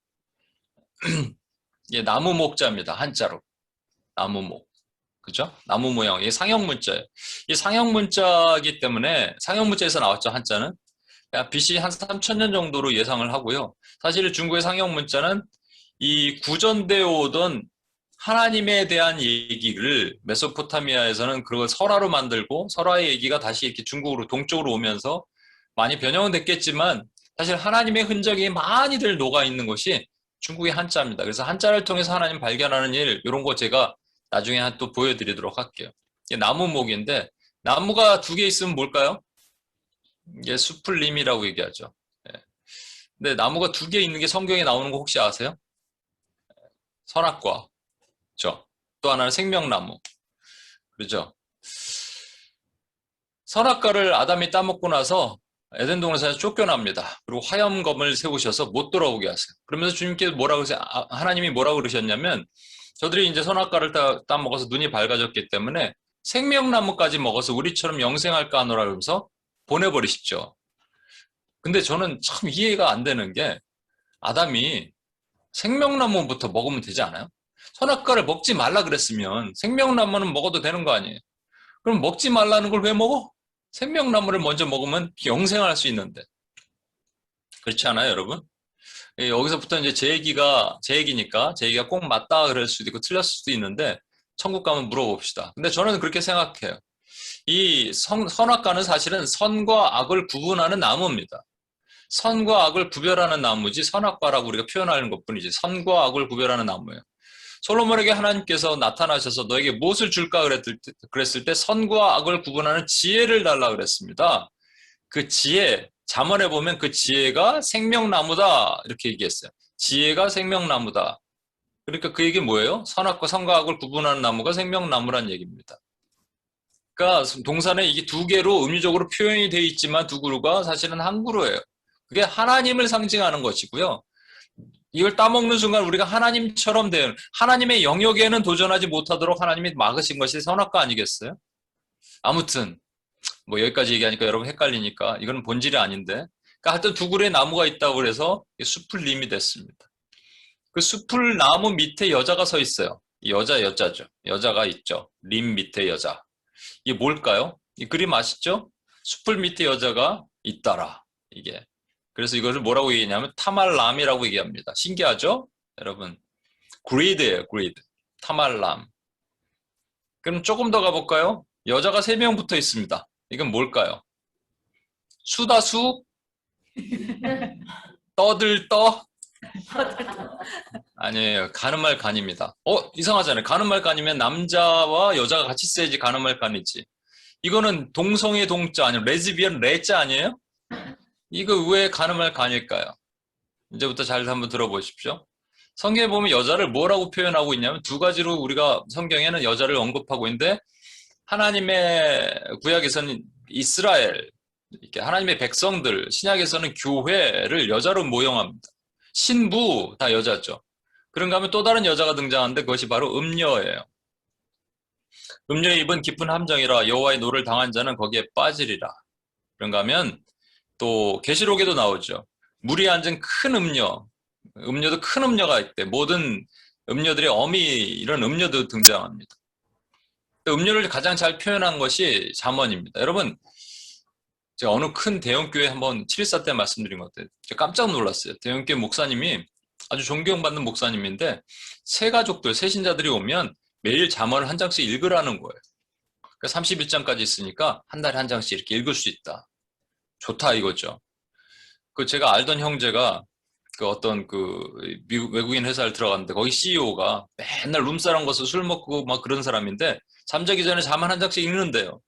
이게 나무 목자입니다. 한자로. 나무목. 그죠? 나무 모양. 이게 상형 문자예요. 이 상형 문자이기 때문에 상형 문자에서 나왔죠. 한자는. BC 한 3000년 정도로 예상을 하고요. 사실 중국의 상형 문자는 이 구전되어 오던 하나님에 대한 얘기를 메소포타미아에서는 그걸 설화로 만들고 설화의 얘기가 다시 이렇게 중국으로 동쪽으로 오면서 많이 변형은 됐겠지만 사실 하나님의 흔적이 많이들 녹아 있는 것이 중국의 한자입니다. 그래서 한자를 통해서 하나님 발견하는 일 이런 거 제가 나중에 또 보여드리도록 할게요. 이게 나무목인데 나무가 두 개 있으면 뭘까요? 이게 수풀림이라고 얘기하죠. 근데 나무가 두 개 있는 게 성경에 나오는 거 혹시 아세요? 선악과. 그렇죠? 또 하나는 생명나무. 그렇죠? 선악과를 아담이 따먹고 나서 에덴 동산에서 쫓겨납니다. 그리고 화염검을 세우셔서 못 돌아오게 하세요. 그러면서 주님께서 뭐라고 하세요? 하나님이 뭐라고 그러셨냐면 저들이 이제 선악과를 따먹어서 눈이 밝아졌기 때문에 생명나무까지 먹어서 우리처럼 영생할까 하노라 그러면서 보내버리십시오. 근데 저는 참 이해가 안 되는 게 아담이 생명나무부터 먹으면 되지 않아요? 선악과를 먹지 말라 그랬으면 생명나무는 먹어도 되는 거 아니에요? 그럼 먹지 말라는 걸 왜 먹어? 생명나무를 먼저 먹으면 영생할 수 있는데. 그렇지 않아요, 여러분? 여기서부터 이제 제 얘기니까 제 얘기가 꼭 맞다 그럴 수도 있고 틀렸을 수도 있는데 천국 가면 물어봅시다. 근데 저는 그렇게 생각해요. 이 선악과는 사실은 선과 악을 구분하는 나무입니다. 선과 악을 구별하는 나무지 선악과라고 우리가 표현하는 것뿐이지 선과 악을 구별하는 나무예요. 솔로몬에게 하나님께서 나타나셔서 너에게 무엇을 줄까 그랬을 때 선과 악을 구분하는 지혜를 달라 그랬습니다. 그 지혜, 잠언에 보면 그 지혜가 생명나무다 이렇게 얘기했어요. 지혜가 생명나무다. 그러니까 그 얘기 뭐예요? 선악과 선과 악을 구분하는 나무가 생명나무란 얘기입니다. 그러니까 동산에 이게 두 개로 의미적으로 표현이 되어 있지만 두 그루가 사실은 한 그루예요. 그게 하나님을 상징하는 것이고요. 이걸 따먹는 순간 우리가 하나님처럼 되는 하나님의 영역에는 도전하지 못하도록 하나님이 막으신 것이 선악과 아니겠어요? 아무튼 여기까지 얘기하니까 여러분 헷갈리니까 이건 본질이 아닌데 그러니까 하여튼 두 그루의 나무가 있다고 그래서 수풀림이 됐습니다. 그 수풀 나무 밑에 여자가 서 있어요. 여자죠. 여자가 있죠. 림 밑에 여자. 이게 뭘까요? 이 그림 아시죠? 수풀 밑에 여자가 있다라. 이게. 그래서 이것을 뭐라고 얘기하냐면 타말람이라고 얘기합니다. 신기하죠? 여러분. 그리드예요. 그리드. 타말람. 그럼 조금 더 가볼까요? 여자가 3명 붙어 있습니다. 이건 뭘까요? 수다수? 떠들 떠? 아니에요. 가늠할 간입니다. 이상하잖아요. 가늠할 간이면 남자와 여자가 같이 써야지 가늠할 간이지. 이거는 동성애 동자 아니면 레즈비언 레자 아니에요? 이거 왜 가늠할 간일까요? 이제부터 잘 한번 들어보십시오. 성경에 보면 여자를 뭐라고 표현하고 있냐면 두 가지로 우리가 성경에는 여자를 언급하고 있는데 하나님의 구약에서는 이스라엘, 이렇게 하나님의 백성들, 신약에서는 교회를 여자로 모형합니다. 신부 다 여자죠. 그런가 하면 또 다른 여자가 등장하는데 그것이 바로 음녀예요. 음녀의 입은 깊은 함정이라 여호와의 노를 당한 자는 거기에 빠지리라. 그런가 하면 또 계시록에도 나오죠. 물이 앉은 큰 음녀, 음녀도 큰 음녀가 있대. 모든 음녀들의 어미 이런 음녀도 등장합니다. 음료를 가장 잘 표현한 것이 잠언입니다. 여러분, 제가 어느 큰 대형교회 한번 714 때 말씀드린 것 같아요. 제가 깜짝 놀랐어요. 대형교회 목사님이 아주 존경받는 목사님인데 새 가족들, 새 신자들이 오면 매일 잠언을 한 장씩 읽으라는 거예요. 그러니까 31장까지 있으니까 한 달에 한 장씩 이렇게 읽을 수 있다. 좋다 이거죠. 그 제가 알던 형제가 그 어떤 그 미국 외국인 회사를 들어갔는데 거기 CEO가 맨날 룸사롱 가서 술 먹고 막 그런 사람인데 잠자기 전에 잠언 한 장씩 읽는데요.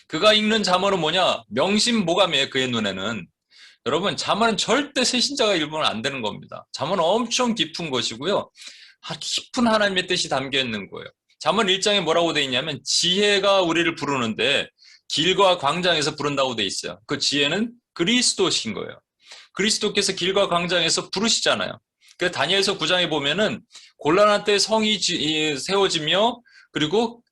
그가 읽는 잠언은 뭐냐? 명심보감이에요. 그의 눈에는. 여러분 잠언은 절대 새신자가 읽으면 안 되는 겁니다. 잠언은 엄청 깊은 것이고요. 깊은 하나님의 뜻이 담겨 있는 거예요. 잠언 1장에 뭐라고 돼 있냐면 지혜가 우리를 부르는데 길과 광장에서 부른다고 돼 있어요. 그 지혜는 그리스도신 거예요. 그리스도께서 길과 광장에서 부르시잖아요. 그 다니엘서 9장에 보면은 곤란한 때 성이 세워지며 그리고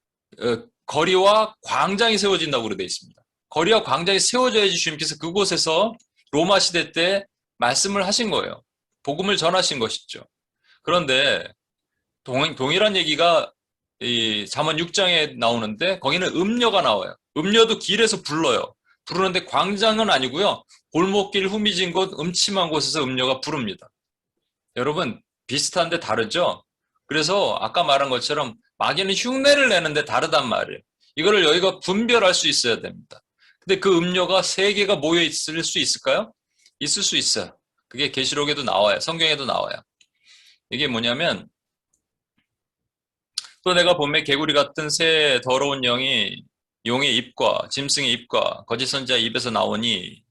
거리와 광장이 세워진다고 되어 있습니다. 거리와 광장이 세워져야지 주님께서 그곳에서 로마 시대 때 말씀을 하신 거예요. 복음을 전하신 것이죠. 그런데 동일한 얘기가 이 잠언 6장에 나오는데 거기는 음녀가 나와요. 음녀도 길에서 불러요. 부르는데 광장은 아니고요. 골목길 후미진 곳, 음침한 곳에서 음녀가 부릅니다. 여러분 비슷한데 다르죠? 그래서 아까 말한 것처럼 마귀는 흉내를 내는데 다르단 말이에요. 이거를 여기가 분별할 수 있어야 됩니다. 근데 그 음녀가 세 개가 모여 있을 수 있을까요? 있을 수 있어요. 그게 계시록에도 나와요. 성경에도 나와요. 이게 뭐냐면 또 내가 봄에 개구리 같은 새 더러운 영이 용의 입과 짐승의 입과 거짓 선지자의 입에서 나오니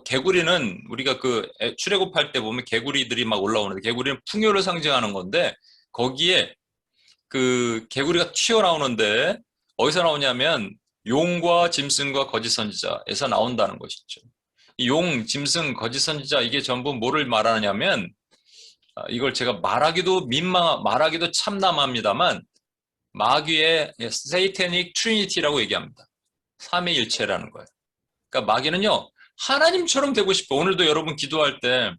개구리는 우리가 그 출애굽할 때 보면 개구리들이 막 올라오는데 개구리는 풍요를 상징하는 건데 거기에 그 개구리가 튀어나오는데 어디서 나오냐면 용과 짐승과 거짓 선지자에서 나온다는 것이죠. 이 용, 짐승, 거짓 선지자 이게 전부 뭐를 말하냐면 이걸 제가 말하기도 참담합니다만 마귀의 세이테닉 트리니티라고 얘기합니다. 삼위일체라는 거예요. 그러니까 마귀는요 하나님처럼 되고 싶어. 오늘도 여러분 기도할 때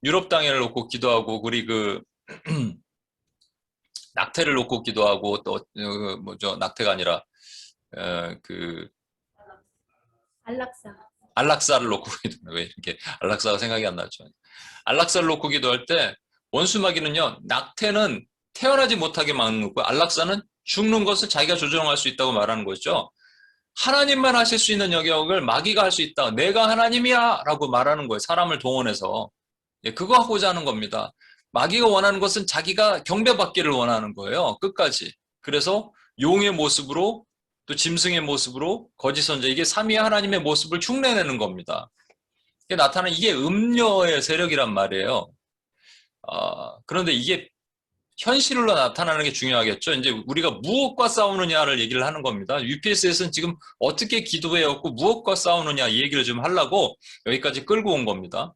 유럽 땅에를 놓고 기도하고 우리 그 낙태를 놓고 기도하고 또 뭐죠 낙태가 아니라 그 안락사를 놓고 기도해요. 왜 이렇게 안락사가 생각이 안 나죠? 안락사를 놓고 기도할 때 원수 마귀는요 낙태는 태어나지 못하게 막는 거고 안락사는 죽는 것을 자기가 조정할 수 있다고 말하는 거죠. 하나님만 하실 수 있는 영역을 마귀가 할 수 있다. 내가 하나님이야 라고 말하는 거예요. 사람을 동원해서. 그거 하고자 하는 겁니다. 마귀가 원하는 것은 자기가 경배받기를 원하는 거예요. 끝까지. 그래서 용의 모습으로 또 짐승의 모습으로 거짓 선자 이게 삼위 하나님의 모습을 흉내내는 겁니다. 이게 나타나는 이게 음녀의 세력이란 말이에요. 그런데 이게 현실로 나타나는 게 중요하겠죠. 이제 우리가 무엇과 싸우느냐를 얘기를 하는 겁니다. UPS에서는 지금 어떻게 기도해왔고 무엇과 싸우느냐 이 얘기를 좀 하려고 여기까지 끌고 온 겁니다.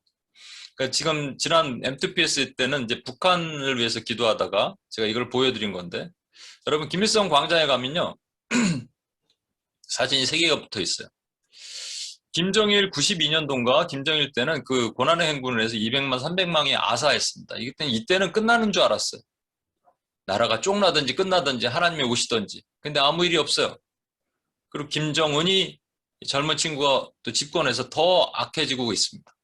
그러니까 지금 지난 M2PS 때는 이제 북한을 위해서 기도하다가 제가 이걸 보여드린 건데 여러분 김일성 광장에 가면요 사진이 3개가 붙어 있어요. 김정일 92년도인가 김정일 때는 그 고난의 행군을 해서 200만 300만이 아사했습니다. 이때는 끝나는 줄 알았어요. 나라가 쪽나든지 끝나든지 하나님이 오시든지. 근데 아무 일이 없어요. 그리고 김정은이 젊은 친구가 또 집권해서 더 악해지고 있습니다.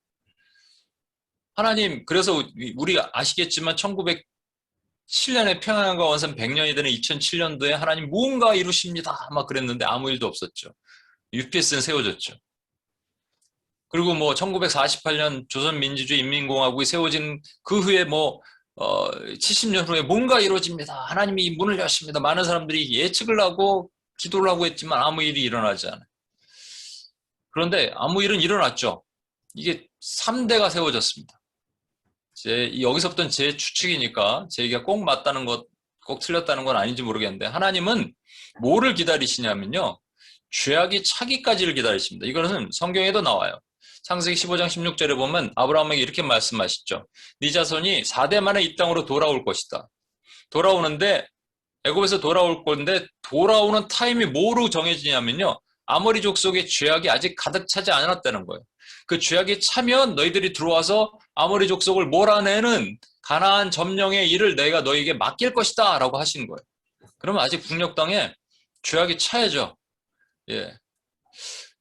하나님 그래서 우리 아시겠지만 1907년에 평양과 원산 100년이 되는 2007년도에 하나님 무언가 이루십니다. 막 그랬는데 아무 일도 없었죠. UPS는 세워졌죠. 그리고 뭐 1948년 조선민주주의 인민공화국이 세워진 그 후에 70년 후에 뭔가 이루어집니다. 하나님이 문을 여십니다. 많은 사람들이 예측을 하고 기도를 하고 했지만 아무 일이 일어나지 않아요. 그런데 아무 일은 일어났죠. 이게 3대가 세워졌습니다. 여기서부터는 제 추측이니까 제 얘기가 꼭 맞다는 것, 꼭 틀렸다는 건 아닌지 모르겠는데 하나님은 뭐를 기다리시냐면요. 죄악이 차기까지를 기다리십니다. 이거는 성경에도 나와요. 창세기 15장 16절에 보면 아브라함에게 이렇게 말씀하시죠. 네 자손이 4대 만에 이 땅으로 돌아올 것이다. 돌아오는데 애굽에서 돌아올 건데 돌아오는 타임이 뭐로 정해지냐면요. 아모리 족속의 죄악이 아직 가득 차지 않았다는 거예요. 그 죄악이 차면 너희들이 들어와서 아모리 족속을 몰아내는 가나안 점령의 일을 내가 너희에게 맡길 것이다 라고 하신 거예요. 그러면 아직 북녘 땅에 죄악이 차야죠. 예.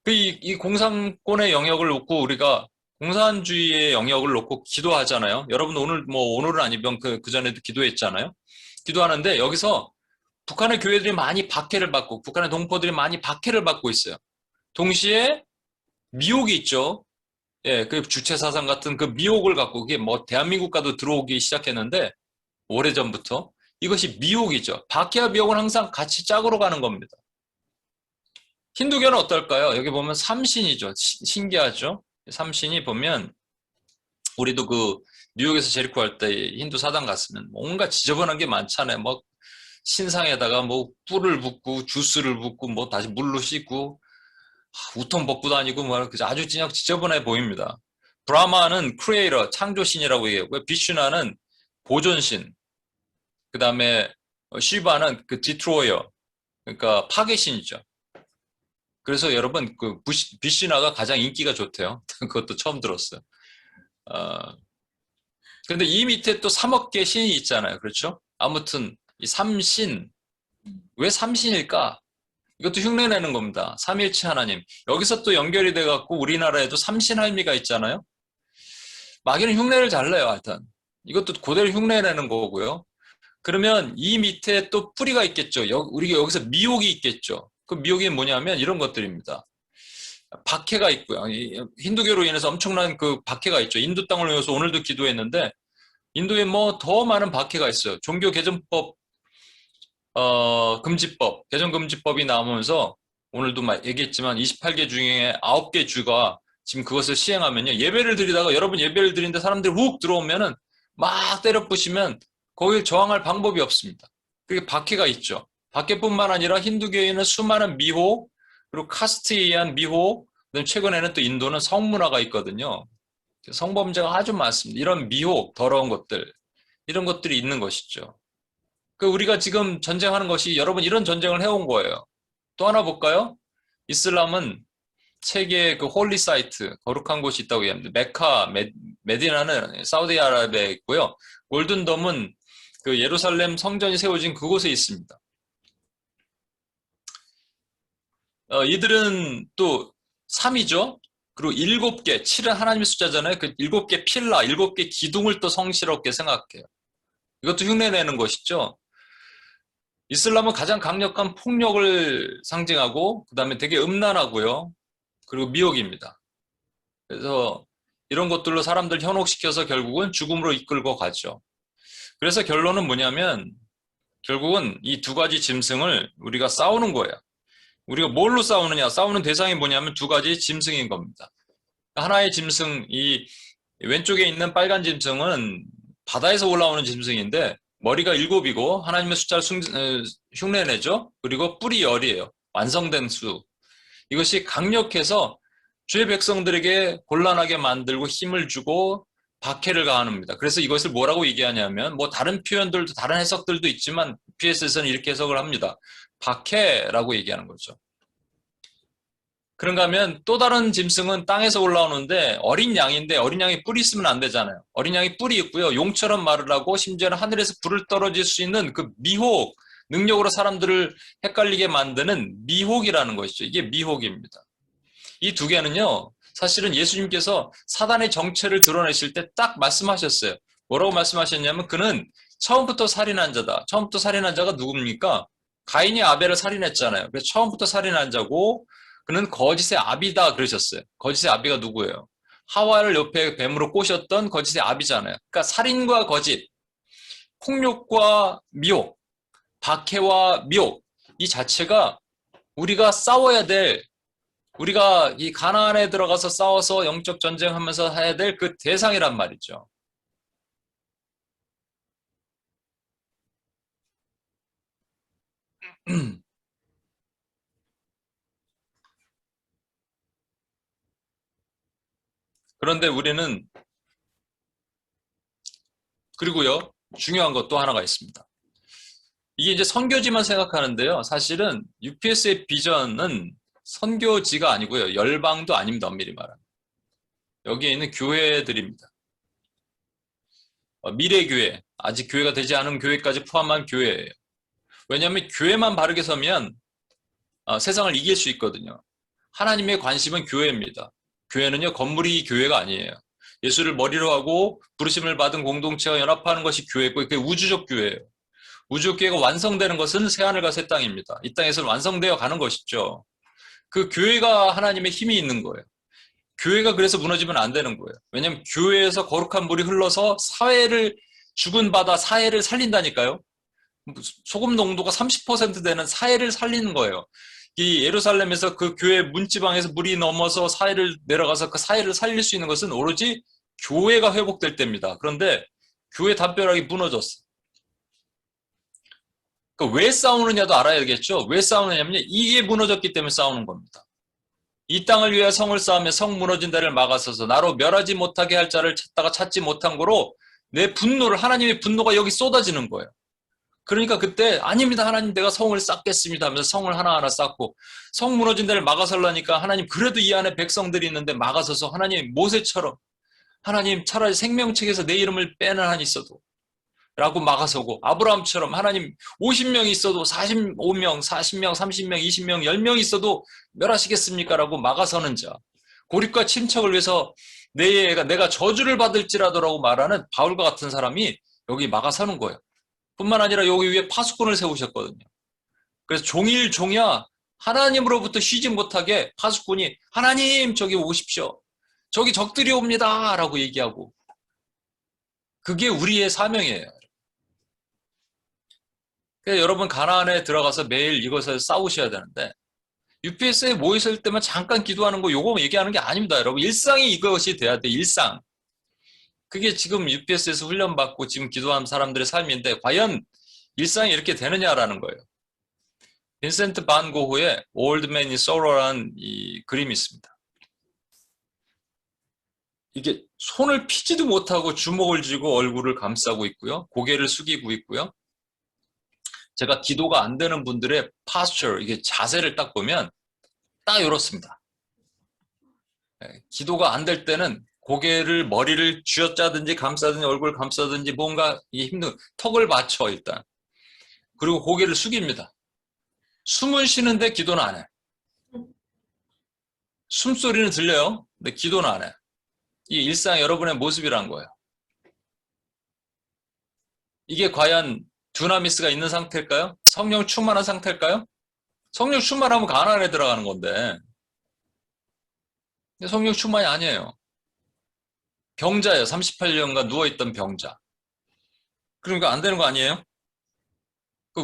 이 공산권의 영역을 놓고 우리가 공산주의의 영역을 놓고 기도하잖아요. 여러분 오늘은 아니면 그 전에도 기도했잖아요. 기도하는데 여기서 북한의 교회들이 많이 박해를 받고 북한의 동포들이 많이 박해를 받고 있어요. 동시에 미혹이 있죠. 예, 그 주체사상 같은 그 미혹을 갖고 그게 뭐 대한민국과도 들어오기 시작했는데 오래전부터 이것이 미혹이죠. 박해와 미혹은 항상 같이 짝으로 가는 겁니다. 힌두교는 어떨까요? 여기 보면 삼신이죠. 신기하죠? 삼신이 보면 우리도 그 뉴욕에서 제리코 할 때 힌두 사당 갔으면 뭔가 지저분한 게 많잖아요. 뭐 신상에다가 뭐 뿔을 붓고 주스를 붓고 뭐 다시 물로 씻고 우통 벗고 다니고 뭐 아주 그냥 지저분해 보입니다. 브라마는 크리에이터, 창조신이라고 얘기하고요. 비슈나는 보존신. 그 다음에 시바는 그 디트로이어, 그러니까 파괴신이죠. 그래서 여러분 그 비슈나가 가장 인기가 좋대요. 그것도 처음 들었어요. 근데 이 밑에 또 3억 개 신이 있잖아요. 그렇죠? 아무튼 이 삼신, 왜 삼신일까? 이것도 흉내내는 겁니다. 삼일체 하나님. 여기서 또 연결이 돼갖고 우리나라에도 삼신할미가 있잖아요. 마귀는 흉내를 잘 내요, 하여튼. 이것도 그대로 흉내내는 거고요. 그러면 이 밑에 또 뿌리가 있겠죠. 우리가 여기서 미혹이 있겠죠. 그 미혹이 뭐냐면 이런 것들입니다. 박해가 있고요. 힌두교로 인해서 엄청난 그 박해가 있죠. 인도 땅을 위해서 오늘도 기도했는데 인도에 뭐 더 많은 박해가 있어요. 종교 개정법 금지법, 개정금지법이 나오면서 오늘도 얘기했지만 28개 중에 9개 주가 지금 그것을 시행하면요. 예배를 드리다가 여러분 예배를 드리는데 사람들이 훅 들어오면은 막 때려 부시면 거길 저항할 방법이 없습니다. 그게 박해가 있죠. 박해뿐만 아니라 힌두교에는 수많은 미혹, 그리고 카스트에 의한 미혹, 그다음에 최근에는 또 인도는 성문화가 있거든요. 성범죄가 아주 많습니다. 이런 미혹, 더러운 것들, 이런 것들이 있는 것이죠. 그 우리가 지금 전쟁하는 것이 여러분 이런 전쟁을 해온 거예요. 또 하나 볼까요? 이슬람은 세계의 그 홀리 사이트, 거룩한 곳이 있다고 얘기합니다. 메카, 메디나는 사우디아라비아에 있고요. 골든돔은 그 예루살렘 성전이 세워진 그곳에 있습니다. 이들은 또 3이죠. 그리고 7개, 7은 하나님의 숫자잖아요. 그 7개 필라, 7개 기둥을 또 성스럽게 생각해요. 이것도 흉내내는 것이죠. 이슬람은 가장 강력한 폭력을 상징하고 그 다음에 되게 음란하고요. 그리고 미혹입니다. 그래서 이런 것들로 사람들 현혹시켜서 결국은 죽음으로 이끌고 가죠. 그래서 결론은 뭐냐면 결국은 이 두 가지 짐승을 우리가 싸우는 거예요. 우리가 뭘로 싸우느냐? 싸우는 대상이 뭐냐면 두 가지 짐승인 겁니다. 하나의 짐승, 이 왼쪽에 있는 빨간 짐승은 바다에서 올라오는 짐승인데 머리가 7이고 하나님의 숫자를 흉내내죠. 그리고 뿔이 10이에요. 완성된 수. 이것이 강력해서 주의 백성들에게 곤란하게 만들고 힘을 주고 박해를 가합니다. 그래서 이것을 뭐라고 얘기하냐면 뭐 다른 표현들도 다른 해석들도 있지만 UPS에서는 이렇게 해석을 합니다. 박해라고 얘기하는 거죠. 그런가 하면 또 다른 짐승은 땅에서 올라오는데 어린 양인데 어린 양이 뿔이 있으면 안 되잖아요. 어린 양이 뿔이 있고요. 용처럼 말을 하고 심지어는 하늘에서 불을 떨어질 수 있는 그 미혹, 능력으로 사람들을 헷갈리게 만드는 미혹이라는 것이죠. 이게 미혹입니다. 이 두 개는요. 사실은 예수님께서 사단의 정체를 드러내실 때 딱 말씀하셨어요. 뭐라고 말씀하셨냐면 그는 처음부터 살인한 자다. 처음부터 살인한 자가 누굽니까? 가인이 아벨을 살인했잖아요. 그래서 처음부터 살인한 자고 그는 거짓의 아비다 그러셨어요. 거짓의 아비가 누구예요? 하와를 옆에 뱀으로 꼬셨던 거짓의 아비잖아요. 그러니까 살인과 거짓, 폭력과 미혹, 박해와 미혹 이 자체가 우리가 싸워야 될 우리가 이 가나안에 들어가서 싸워서 영적 전쟁하면서 해야 될 그 대상이란 말이죠. 그런데 우리는, 그리고요, 중요한 것도 하나가 있습니다. 이게 이제 선교지만 생각하는데요. 사실은 UPS의 비전은 선교지가 아니고요. 열방도 아닙니다. 엄밀히 말하면. 여기에 있는 교회들입니다. 미래교회, 아직 교회가 되지 않은 교회까지 포함한 교회예요. 왜냐하면 교회만 바르게 서면 세상을 이길 수 있거든요. 하나님의 관심은 교회입니다. 교회는요, 건물이 교회가 아니에요. 예수를 머리로 하고 부르심을 받은 공동체와 연합하는 것이 교회고, 그게 우주적 교회예요. 우주적 교회가 완성되는 것은 새하늘과 새 땅입니다. 이 땅에서는 완성되어 가는 것이죠. 그 교회가 하나님의 힘이 있는 거예요. 교회가 그래서 무너지면 안 되는 거예요. 왜냐하면 교회에서 거룩한 물이 흘러서 사회를, 죽은 바다 사회를 살린다니까요. 소금 농도가 30% 되는 사해를 살리는 거예요. 이 예루살렘에서 그 교회 문지방에서 물이 넘어서 사해를 내려가서 그 사해를 살릴 수 있는 것은 오로지 교회가 회복될 때입니다. 그런데 교회 담벼락이 무너졌어. 그러니까 왜 싸우느냐도 알아야겠죠. 왜 싸우느냐면 이게 무너졌기 때문에 싸우는 겁니다. 이 땅을 위해 성을 쌓으며 성 무너진 데를 막아서서 나로 멸하지 못하게 할 자를 찾다가 찾지 못한 거로 내 분노를, 하나님의 분노가 여기 쏟아지는 거예요. 그러니까 그때 아닙니다. 하나님 내가 성을 쌓겠습니다 하면서 성을 하나하나 쌓고, 성 무너진 데를 막아설라니까 하나님 그래도 이 안에 백성들이 있는데 막아서서 하나님 모세처럼, 하나님 차라리 생명책에서 내 이름을 빼는 한이 있어도 라고 막아서고, 아브라함처럼 하나님 50명 있어도 45명, 40명, 30명, 20명, 10명 있어도 멸하시겠습니까? 라고 막아서는 자, 고립과 침척을 위해서 내가 저주를 받을지라도라고 말하는 바울과 같은 사람이 여기 막아서는 거예요. 뿐만 아니라 여기 위에 파수꾼을 세우셨거든요. 그래서 종일 종야 하나님으로부터 쉬지 못하게 파수꾼이 하나님 저기 오십시오. 저기 적들이 옵니다. 라고 얘기하고, 그게 우리의 사명이에요. 그래서 여러분 가나안에 들어가서 매일 이것을 싸우셔야 되는데, UPS에 모였을 때만 잠깐 기도하는 거 요거 얘기하는 게 아닙니다. 여러분 일상이 이것이 돼야 돼. 일상. 그게 지금 UPS에서 훈련받고 지금 기도하는 사람들의 삶인데 과연 일상이 이렇게 되느냐라는 거예요. 빈센트 반 고흐의 Old Man in Sorrow라는 이 그림이 있습니다. 이게 손을 피지도 못하고 주먹을 쥐고 얼굴을 감싸고 있고요. 고개를 숙이고 있고요. 제가 기도가 안 되는 분들의 posture, 이게 자세를 딱 보면 딱 이렇습니다. 기도가 안 될 때는 고개를, 머리를 쥐어짜든지 감싸든지 얼굴 감싸든지 뭔가 이게 힘든, 턱을 받쳐 일단. 그리고 고개를 숙입니다. 숨은 쉬는데 기도는 안 해. 숨소리는 들려요. 근데 기도는 안 해. 이 일상 여러분의 모습이란 거예요. 이게 과연 두나미스가 있는 상태일까요? 성령 충만한 상태일까요? 성령 충만하면 가나안에 들어가는 건데 성령 충만이 아니에요. 병자예요. 38년간 누워있던 병자. 그러니까 안 되는 거 아니에요?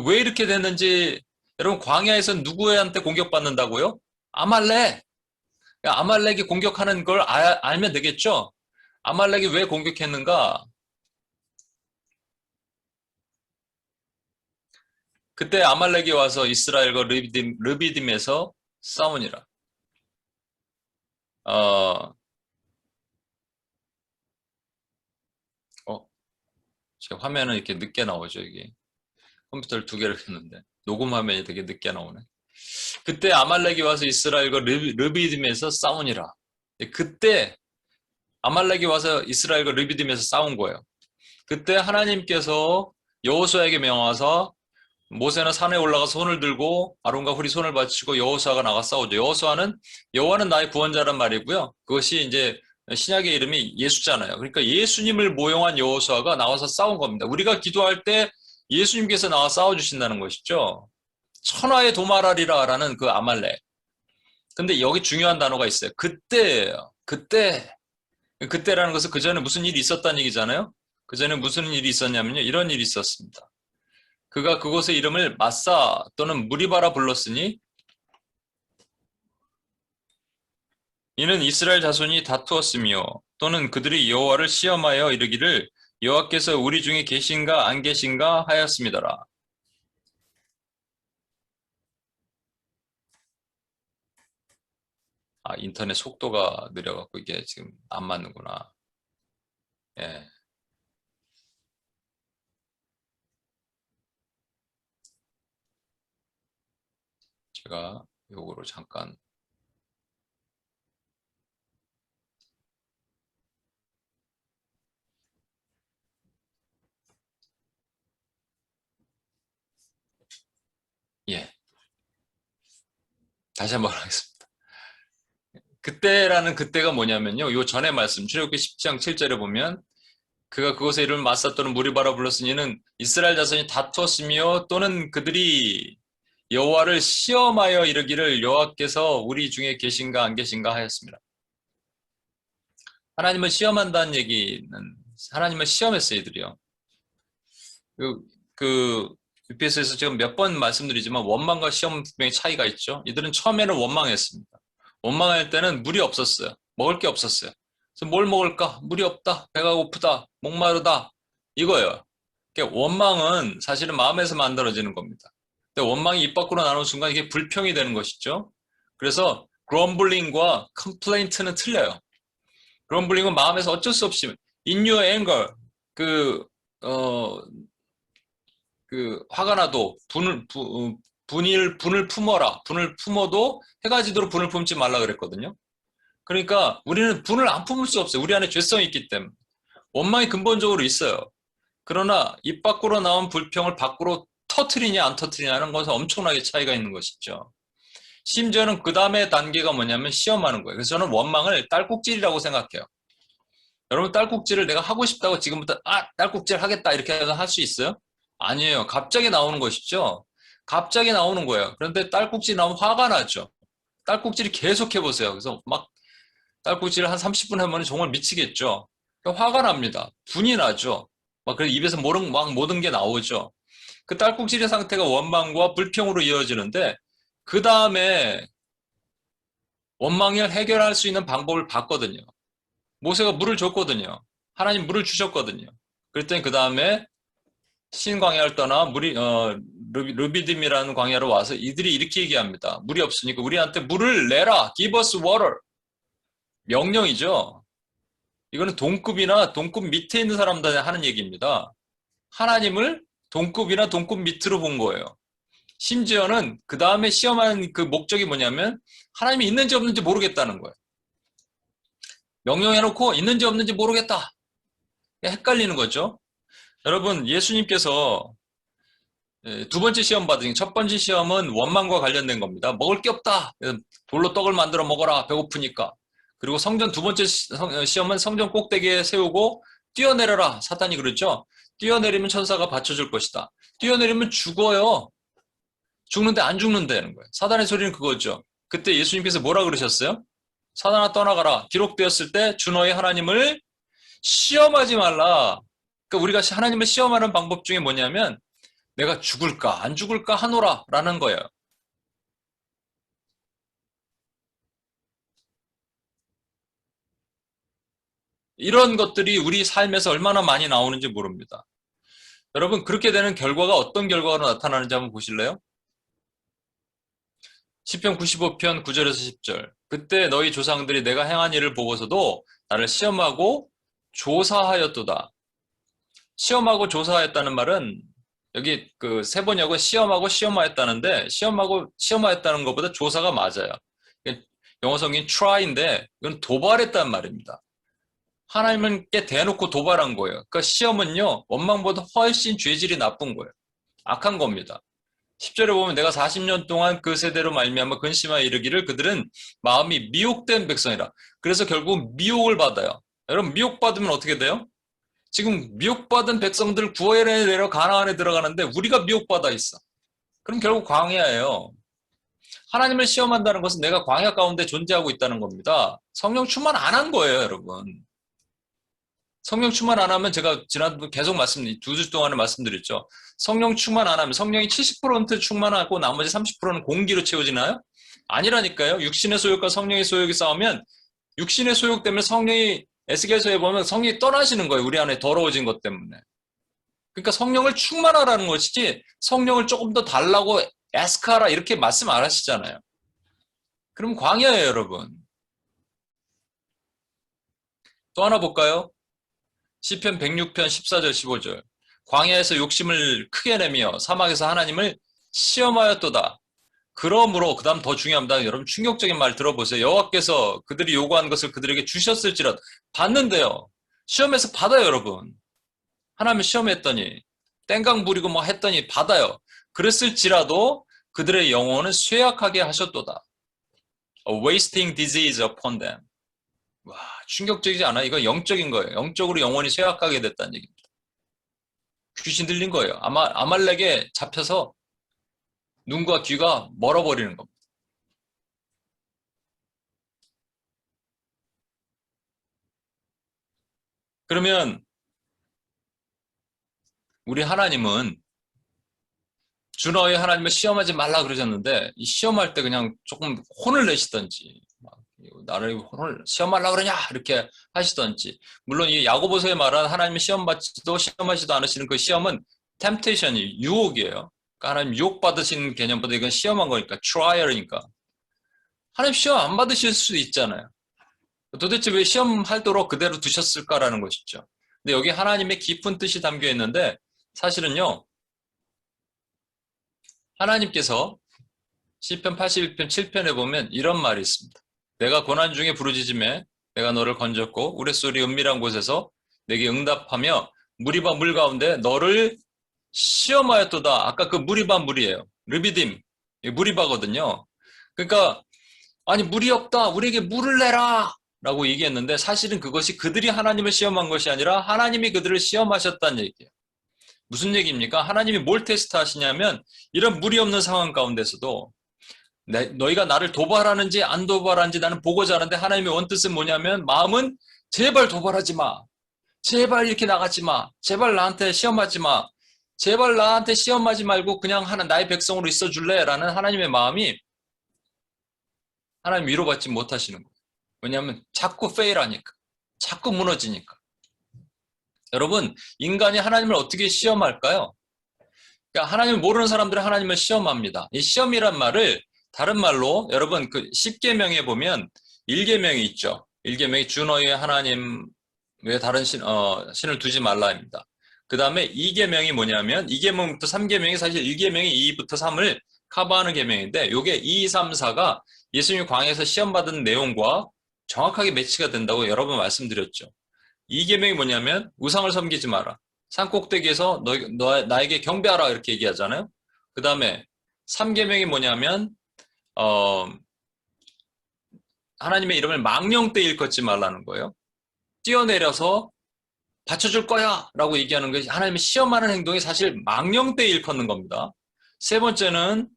왜 이렇게 됐는지, 여러분 광야에서 누구한테 공격받는다고요? 아말렉. 아말렉이 공격하는 걸 알면 되겠죠? 아말렉이 왜 공격했는가? 그때 아말렉이 와서 이스라엘과 르비딤에서 싸우니라. 제 화면은 이렇게 늦게 나오죠, 이게. 컴퓨터를 두 개를 켰는데 녹음 화면이 되게 늦게 나오네. 그때 아말렉이 와서 이스라엘과 르비딤에서 싸우니라. 그때 아말렉이 와서 이스라엘과 르비딤에서 싸운 거예요. 그때 하나님께서 여호수아에게 명하사 모세는 산에 올라가서 손을 들고 아론과 훌이 손을 받치고 여호수아가 나가 싸우죠. 여호와는 나의 구원자란 말이고요. 그것이 이제 신약의 이름이 예수잖아요. 그러니까 예수님을 모용한 여호수아가 나와서 싸운 겁니다. 우리가 기도할 때 예수님께서 나와 싸워주신다는 것이죠. 천하의 도말하리라라는 그 아말렉. 근데 여기 중요한 단어가 있어요. 그때예요. 그때라는 것은 그 전에 무슨 일이 있었다는 얘기잖아요. 그 전에 무슨 일이 있었냐면요. 이런 일이 있었습니다. 그가 그곳의 이름을 마사 또는 무리바라 불렀으니 이는 이스라엘 자손이 다투었으며 또는 그들이 여호와를 시험하여 이르기를 여호와께서 우리 중에 계신가 안 계신가 하였습니다라. 인터넷 속도가 느려갖고 이게 지금 안 맞는구나. 예. 제가 요거로 잠깐 예. 다시 한번 하겠습니다. 그때라는 그때가 뭐냐면요. 요 전에 말씀 출애굽기 10장 7절에 보면 그가 그곳에 이름을 마사 또는 무리바라 불렀으니 이는 이스라엘 자손이 다투었으며 또는 그들이 여호와를 시험하여 이르기를 여호와께서 우리 중에 계신가 안 계신가 하였습니다. 하나님을 시험한다는 얘기는 하나님을 시험했어요, 이들이요. 그 UPS에서 지금 몇 번 말씀드리지만 원망과 시험 분명히 차이가 있죠. 이들은 처음에는 원망했습니다. 원망할 때는 물이 없었어요. 먹을 게 없었어요. 그래서 뭘 먹을까? 물이 없다. 배가 고프다. 목마르다. 이거예요. 그러니까 원망은 사실은 마음에서 만들어지는 겁니다. 근데 원망이 입 밖으로 나오는 순간 이게 불평이 되는 것이죠. 그래서 grumbling과 complaint는 틀려요. grumbling은 마음에서 어쩔 수 없이 in your anger 화가 나도 분을 품어라. 분을 품어도 해가 지도록 분을 품지 말라 그랬거든요. 그러니까 우리는 분을 안 품을 수 없어요. 우리 안에 죄성이 있기 때문에. 원망이 근본적으로 있어요. 그러나 입 밖으로 나온 불평을 밖으로 터트리냐 안 터트리냐는 것은 엄청나게 차이가 있는 것이죠. 심지어는 그 다음에 단계가 뭐냐면 시험하는 거예요. 그래서 저는 원망을 딸꾹질이라고 생각해요. 여러분 딸꾹질을 내가 하고 싶다고 지금부터 딸꾹질 하겠다 이렇게 해서 할 수 있어요? 아니에요. 갑자기 나오는 것이죠. 갑자기 나오는 거예요. 그런데 딸꾹질 나오면 화가 나죠. 딸꾹질이 계속 해보세요. 그래서 막 딸꾹질을 한 30분 하면 정말 미치겠죠. 그러니까 화가 납니다. 분이 나죠. 막 그래서 입에서 모든 게 나오죠. 그 딸꾹질의 상태가 원망과 불평으로 이어지는데 그 다음에 원망을 해결할 수 있는 방법을 봤거든요. 모세가 물을 줬거든요. 하나님 물을 주셨거든요. 그랬더니 그 다음에 신광야를 떠나 르비딤이라는 광야로 와서 이들이 이렇게 얘기합니다. 물이 없으니까 우리한테 물을 내라. Give us water. 명령이죠. 이거는 동급이나 동급 밑에 있는 사람들한테 하는 얘기입니다. 하나님을 동급이나 동급 밑으로 본 거예요. 심지어는 그 다음에 시험한 그 목적이 뭐냐면 하나님이 있는지 없는지 모르겠다는 거예요. 명령해놓고 있는지 없는지 모르겠다. 헷갈리는 거죠. 여러분 예수님께서 두 번째 시험 받으니 첫 번째 시험은 원망과 관련된 겁니다. 먹을 게 없다. 돌로 떡을 만들어 먹어라. 배고프니까. 그리고 성전 두 번째 시험은 성전 꼭대기에 세우고 뛰어내려라. 사탄이 그러죠. 뛰어내리면 천사가 받쳐줄 것이다. 뛰어내리면 죽어요. 죽는데 안 죽는다는 거예요. 사단의 소리는 그거죠. 그때 예수님께서 뭐라 그러셨어요? 사단아 떠나가라. 기록되었을 때 주 너의 하나님을 시험하지 말라. 그러니까 우리가 하나님을 시험하는 방법 중에 뭐냐면 내가 죽을까 안 죽을까 하노라 라는 거예요. 이런 것들이 우리 삶에서 얼마나 많이 나오는지 모릅니다. 여러분 그렇게 되는 결과가 어떤 결과로 나타나는지 한번 보실래요? 시편 95편 9절에서 10절. 그때 너희 조상들이 내가 행한 일을 보고서도 나를 시험하고 조사하였도다. 시험하고 조사하였다는 말은 여기 그 세 번역은 시험하고 시험하였다는데 시험하였다는 것보다 조사가 맞아요. 영어 성인 try인데 이건 도발했다는 말입니다. 하나님께 대놓고 도발한 거예요. 그러니까 시험은요 원망보다 훨씬 죄질이 나쁜 거예요. 악한 겁니다. 10절에 보면 내가 40년 동안 그 세대로 말미암아 근심하여 이르기를 그들은 마음이 미혹된 백성이라. 그래서 결국 미혹을 받아요. 여러분 미혹받으면 어떻게 돼요? 지금 미혹받은 백성들 구원에 내려 가나안에 들어가는데 우리가 미혹받아 있어. 그럼 결국 광야예요. 하나님을 시험한다는 것은 내가 광야 가운데 존재하고 있다는 겁니다. 성령 충만 안 한 거예요, 여러분. 성령 충만 안 하면 제가 지난번 계속 두 주 동안에 말씀드렸죠. 성령 충만 안 하면 성령이 70% 충만하고 나머지 30%는 공기로 채워지나요? 아니라니까요. 육신의 소욕과 성령의 소욕이 싸우면 육신의 소욕 때문에 성령이 에스겔서에 보면 성령이 떠나시는 거예요. 우리 안에 더러워진 것 때문에. 그러니까 성령을 충만하라는 것이지 성령을 조금 더 달라고 에스카라 이렇게 말씀 안 하시잖아요. 그럼 광야예요, 여러분. 또 하나 볼까요? 시편 106편 14절 15절. 광야에서 욕심을 크게 내며 사막에서 하나님을 시험하였도다. 그러므로 그 다음 더 중요합니다. 여러분 충격적인 말 들어보세요. 여호와께서 그들이 요구한 것을 그들에게 주셨을지라도 받는데요. 시험에서 받아요, 여러분. 하나님 시험했더니 땡강 부리고 뭐 했더니 받아요. 그랬을지라도 그들의 영혼은 쇠약하게 하셨도다. A wasting disease upon them. 와, 충격적이지 않아요? 이건 영적인 거예요. 영적으로 영혼이 쇠약하게 됐다는 얘기입니다. 귀신 들린 거예요. 아말렉에 잡혀서 눈과 귀가 멀어버리는 겁니다. 그러면 우리 하나님은 주 너희 하나님을 시험하지 말라 그러셨는데 이 시험할 때 그냥 조금 혼을 내시던지 나를 혼을 시험하려고 그러냐 이렇게 하시던지 물론 이 야고보서에 말한 하나님의 시험받지도 시험하지도 않으시는 그 시험은 템테이션이 유혹이에요. 그러니까 하나님 유혹받으시는 개념보다 이건 시험한 거니까 트라이얼이니까 하나님 시험 안 받으실 수도 있잖아요. 도대체 왜 시험하도록 그대로 두셨을까라는 것이죠. 근데 여기 하나님의 깊은 뜻이 담겨 있는데 사실은요. 하나님께서 시편 81편 7편에 보면 이런 말이 있습니다. 내가 고난 중에 부르짖음에 내가 너를 건졌고 우레소리 은밀한 곳에서 내게 응답하며 무리바 물 가운데 너를 시험하였도다. 아까 그 무리바 물이에요. 르비딤 무리바거든요. 그러니까 아니 물이 없다. 우리에게 물을 내라. 라고 얘기했는데 사실은 그것이 그들이 하나님을 시험한 것이 아니라 하나님이 그들을 시험하셨다는 얘기예요. 무슨 얘기입니까? 하나님이 뭘 테스트 하시냐면 이런 물이 없는 상황 가운데서도 너희가 나를 도발하는지 안 도발하는지 나는 보고자 하는데 하나님의 원뜻은 뭐냐면 마음은 제발 도발하지 마. 제발 이렇게 나가지 마. 제발 나한테 시험하지 마. 제발 나한테 시험하지 말고 그냥 나의 백성으로 있어줄래? 라는 하나님의 마음이 하나님 위로받지 못하시는 거예요. 왜냐하면 자꾸 페일하니까. 자꾸 무너지니까. 여러분 인간이 하나님을 어떻게 시험할까요? 그러니까 하나님을 모르는 사람들은 하나님을 시험합니다. 이 시험이란 말을 다른 말로 여러분 그 10계명에 보면 1계명이 있죠. 1계명이 주 너희의 하나님 외에 다른 신을 두지 말라입니다. 그 다음에 2계명이 뭐냐면 2계명부터 3계명이 사실 1계명이 2부터 3을 커버하는 계명인데 이게 2, 3, 4가 예수님이 광야에서 시험받은 내용과 정확하게 매치가 된다고 여러 번 말씀드렸죠. 2계명이 뭐냐면 우상을 섬기지 마라. 산꼭대기에서 나에게 경배하라 이렇게 얘기하잖아요. 그 다음에 3계명이 뭐냐면 하나님의 이름을 망령되이 일컫지 말라는 거예요. 뛰어내려서 받쳐줄 거야 라고 얘기하는 것이 하나님의 시험하는 행동이 사실 망령되이 일컫는 겁니다. 세 번째는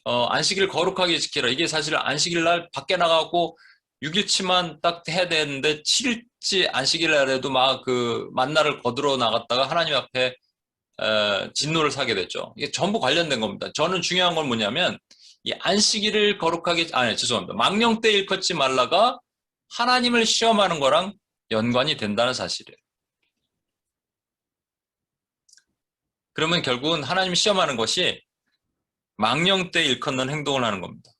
안식일 거룩하게 지키라. 이게 사실 안식일 날 밖에 나가고 6일치만 딱 해야 되는데 7일치 안식일 날에도 막 그 만나를 거두러 나갔다가 하나님 앞에 진노를 사게 됐죠. 이게 전부 관련된 겁니다. 저는 중요한 건 뭐냐면 이 안식일을 거룩하게 죄송합니다. 망령때 일컫지 말라가 하나님을 시험하는 거랑 연관이 된다는 사실이에요. 그러면 결국은 하나님을 시험하는 것이 망령때 일컫는 행동을 하는 겁니다.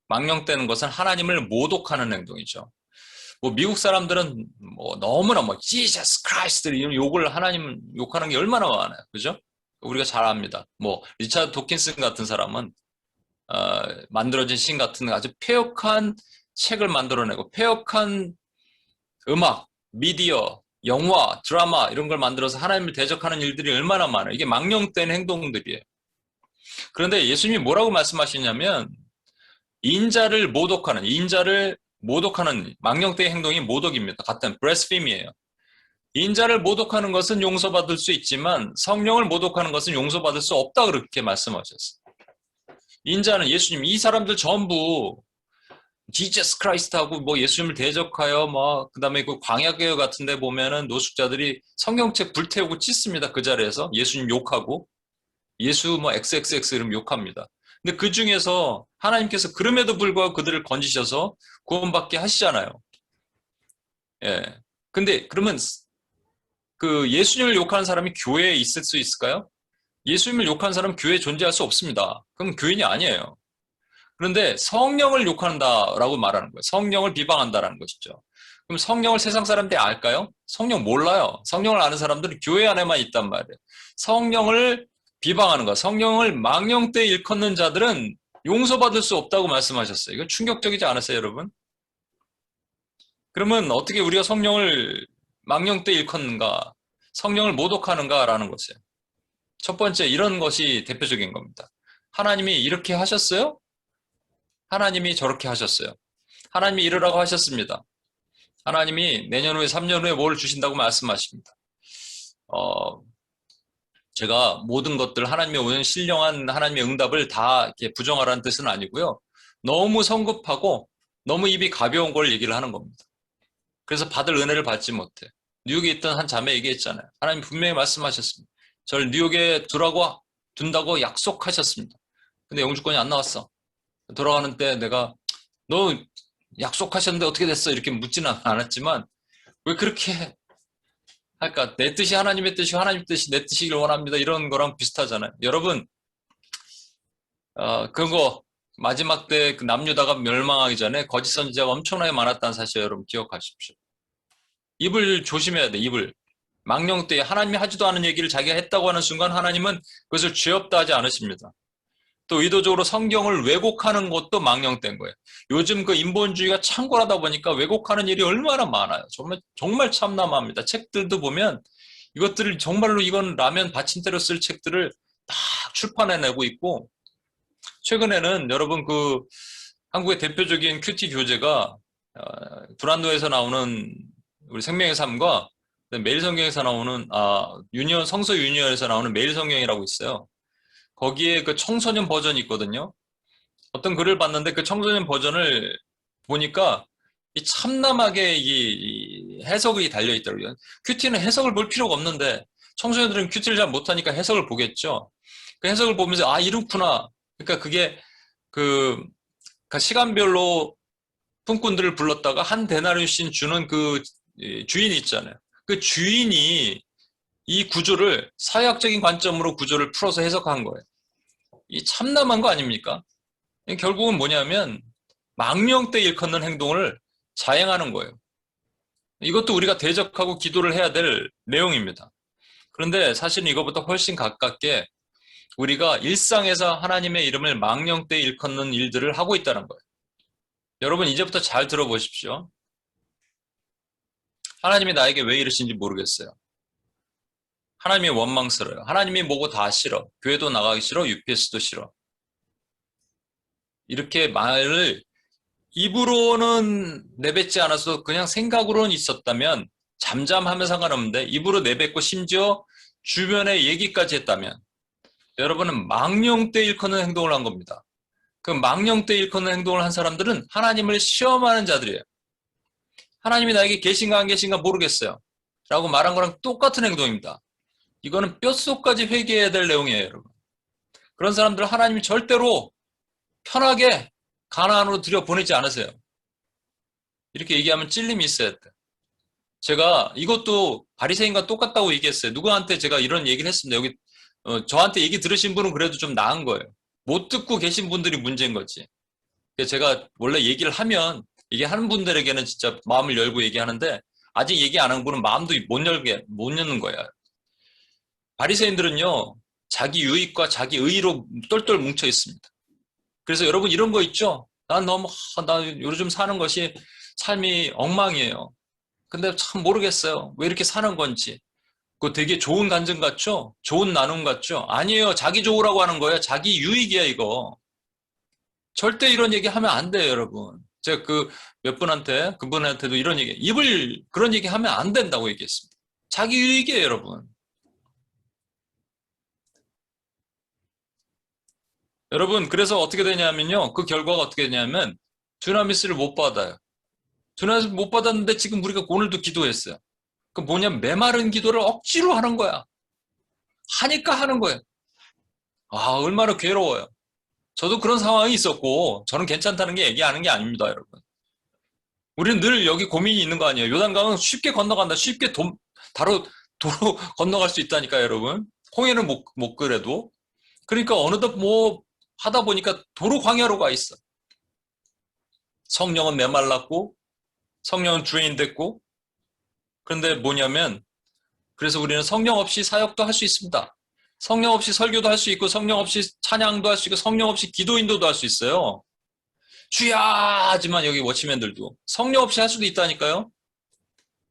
망령되는 것은 하나님을 모독하는 행동이죠. 뭐 미국 사람들은 뭐 너무나 뭐 Jesus Christ 이런 욕을 하나님 욕하는 게 얼마나 많아요, 그죠? 우리가 잘 압니다. 뭐 리차드 도킨슨 같은 사람은 만들어진 신 같은 아주 폐역한 책을 만들어내고 폐역한 음악, 미디어, 영화, 드라마 이런 걸 만들어서 하나님을 대적하는 일들이 얼마나 많아요. 이게 망령된 행동들이에요. 그런데 예수님이 뭐라고 말씀하시냐면 인자를 모독하는 망령되의 행동이 모독입니다. 같은 브레스피미예요. 인자를 모독하는 것은 용서받을 수 있지만 성령을 모독하는 것은 용서받을 수 없다 그렇게 말씀하셨어요. 인자는 예수님 이 사람들 전부 지저스 크라이스트하고 뭐 예수님을 대적하여 뭐 그다음에 그 광야교회 같은 데 보면은 노숙자들이 성경책 불태우고 찢습니다. 그 자리에서 예수님 욕하고 예수 뭐 XXX 이러면 욕합니다. 근데 그 중에서 하나님께서 그럼에도 불구하고 그들을 건지셔서 구원받게 하시잖아요. 예. 근데 그러면 그 예수님을 욕하는 사람이 교회에 있을 수 있을까요? 예수님을 욕하는 사람은 교회에 존재할 수 없습니다. 그럼 교인이 아니에요. 그런데 성령을 욕한다라고 말하는 거예요. 성령을 비방한다라는 것이죠. 그럼 성령을 세상 사람들이 알까요? 성령 몰라요. 성령을 아는 사람들은 교회 안에만 있단 말이에요. 성령을 비방하는 거, 성령을 망령 때 일컫는 자들은 용서받을 수 없다고 말씀하셨어요. 이거 충격적이지 않으세요, 여러분? 그러면 어떻게 우리가 성령을 망령 때 일컫는가, 성령을 모독하는가라는 것이에요. 첫 번째, 이런 것이 대표적인 겁니다. 하나님이 이렇게 하셨어요? 하나님이 저렇게 하셨어요. 하나님이 이러라고 하셨습니다. 하나님이 내년 후에 3년 후에 뭘 주신다고 말씀하십니다. 제가 모든 것들 하나님의 오는 신령한 하나님의 응답을 다 이렇게 부정하라는 뜻은 아니고요. 너무 성급하고 너무 입이 가벼운 걸 얘기를 하는 겁니다. 그래서 받을 은혜를 받지 못해. 뉴욕에 있던 한 자매 얘기했잖아요. 하나님 분명히 말씀하셨습니다. 저를 뉴욕에 둔다고 약속하셨습니다. 근데 영주권이 안 나왔어. 돌아가는 때 내가 너 약속하셨는데 어떻게 됐어? 이렇게 묻지는 않았지만 왜 그렇게 할까? 내 뜻이 하나님의 뜻이고 하나님의 뜻이 내 뜻이길 원합니다. 이런 거랑 비슷하잖아요. 여러분 그거 마지막 때 그 남유다가 멸망하기 전에 거짓 선지자가 엄청나게 많았다는 사실 여러분 기억하십시오. 입을 조심해야 돼. 입을. 망령 때 하나님이 하지도 않은 얘기를 자기가 했다고 하는 순간 하나님은 그것을 죄 없다 하지 않으십니다. 또 의도적으로 성경을 왜곡하는 것도 망령 때인 거예요. 요즘 그 인본주의가 창궐하다 보니까 왜곡하는 일이 얼마나 많아요. 정말 참담합니다. 책들도 보면 이것들을 정말로 이건 라면 받침대로 쓸 책들을 다 출판해내고 있고, 최근에는 여러분 그 한국의 대표적인 큐티 교재가 브란도에서 나오는 우리 생명의 삶과 매일 성경에서 나오는 성서 유니언에서 나오는 매일 성경이라고 있어요. 거기에 그 청소년 버전이 있거든요. 어떤 글을 봤는데 그 청소년 버전을 보니까 이 참남하게 이 해석이 달려 있더라고요. 큐티는 해석을 볼 필요가 없는데 청소년들은 큐티를 잘 못하니까 해석을 보겠죠. 그 해석을 보면서 이렇구나. 그러니까 그게 그 시간별로 품꾼들을 불렀다가 한 데나리오씩 주는 그 주인이 있잖아요. 그 주인이 이 구조를 사회학적인 관점으로 구조를 풀어서 해석한 거예요. 이 참남한 거 아닙니까? 결국은 뭐냐면 망령 때 일컫는 행동을 자행하는 거예요. 이것도 우리가 대적하고 기도를 해야 될 내용입니다. 그런데 사실은 이것보다 훨씬 가깝게 우리가 일상에서 하나님의 이름을 망령 때 일컫는 일들을 하고 있다는 거예요. 여러분 이제부터 잘 들어보십시오. 하나님이 나에게 왜 이러신지 모르겠어요. 하나님이 원망스러워요. 하나님이 뭐고 다 싫어. 교회도 나가기 싫어. UPS도 싫어. 이렇게 말을 입으로는 내뱉지 않아서 그냥 생각으로는 있었다면 잠잠하면 상관없는데 입으로 내뱉고 심지어 주변에 얘기까지 했다면 여러분은 망령 때 일컫는 행동을 한 겁니다. 그 망령 때 일컫는 행동을 한 사람들은 하나님을 시험하는 자들이에요. 하나님이 나에게 계신가 안 계신가 모르겠어요. 라고 말한 거랑 똑같은 행동입니다. 이거는 뼛속까지 회개해야 될 내용이에요, 여러분. 그런 사람들 하나님이 절대로 편하게 가나안으로 들여보내지 않으세요. 이렇게 얘기하면 찔림이 있어야 돼. 제가 이것도 바리새인과 똑같다고 얘기했어요. 누구한테 제가 이런 얘기를 했습니다. 여기 저한테 얘기 들으신 분은 그래도 좀 나은 거예요. 못 듣고 계신 분들이 문제인 거지. 제가 원래 얘기를 하면 얘기하는 분들에게는 진짜 마음을 열고 얘기하는데 아직 얘기 안 한 분은 마음도 못 여는 거예요. 바리새인들은요, 자기 유익과 자기 의의로 똘똘 뭉쳐 있습니다. 그래서 여러분 이런 거 있죠? 나 요즘 사는 것이 삶이 엉망이에요. 근데 참 모르겠어요. 왜 이렇게 사는 건지. 그거 되게 좋은 간증 같죠? 좋은 나눔 같죠? 아니에요. 자기 좋으라고 하는 거예요. 자기 유익이야, 이거. 절대 이런 얘기 하면 안 돼요, 여러분. 제가 그분한테도 이런 얘기, 그런 얘기 하면 안 된다고 얘기했습니다. 자기 유익이에요, 여러분. 여러분, 그래서 어떻게 되냐면요. 그 결과가 어떻게 되냐면, 두나미스를 못 받아요. 두나미스를 못 받았는데 지금 우리가 오늘도 기도했어요. 그 뭐냐면, 메마른 기도를 억지로 하는 거야. 하니까 하는 거예요. 얼마나 괴로워요. 저도 그런 상황이 있었고, 저는 괜찮다는 게 얘기하는 게 아닙니다, 여러분. 우리는 늘 여기 고민이 있는 거 아니에요. 요단강은 쉽게 건너간다. 쉽게 도로 건너갈 수 있다니까요, 여러분. 홍해는 못 그래도. 그러니까 어느덧 하다 보니까 도로 광야로 가 있어. 성령은 메말랐고 성령은 drain 됐고, 그런데 뭐냐면, 그래서 우리는 성령 없이 사역도 할 수 있습니다. 성령 없이 설교도 할 수 있고, 성령 없이 찬양도 할 수 있고, 성령 없이 기도인도도 할 수 있어요. 주야! 하지만 여기 워치맨들도 성령 없이 할 수도 있다니까요.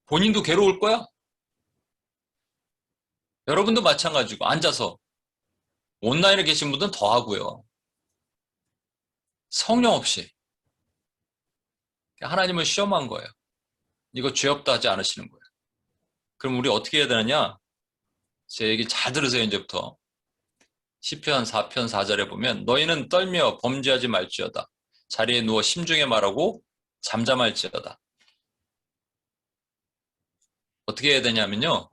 본인도 괴로울 거야. 여러분도 마찬가지고, 앉아서. 온라인에 계신 분들은 더 하고요. 성령 없이. 하나님을 시험한 거예요. 이거 죄 없다 하지 않으시는 거예요. 그럼 우리 어떻게 해야 되느냐? 제 얘기 잘 들으세요, 이제부터. 시편 4편 4절에 보면 너희는 떨며 범죄하지 말지어다. 자리에 누워 심중에 말하고 잠잠할지어다. 어떻게 해야 되냐면요.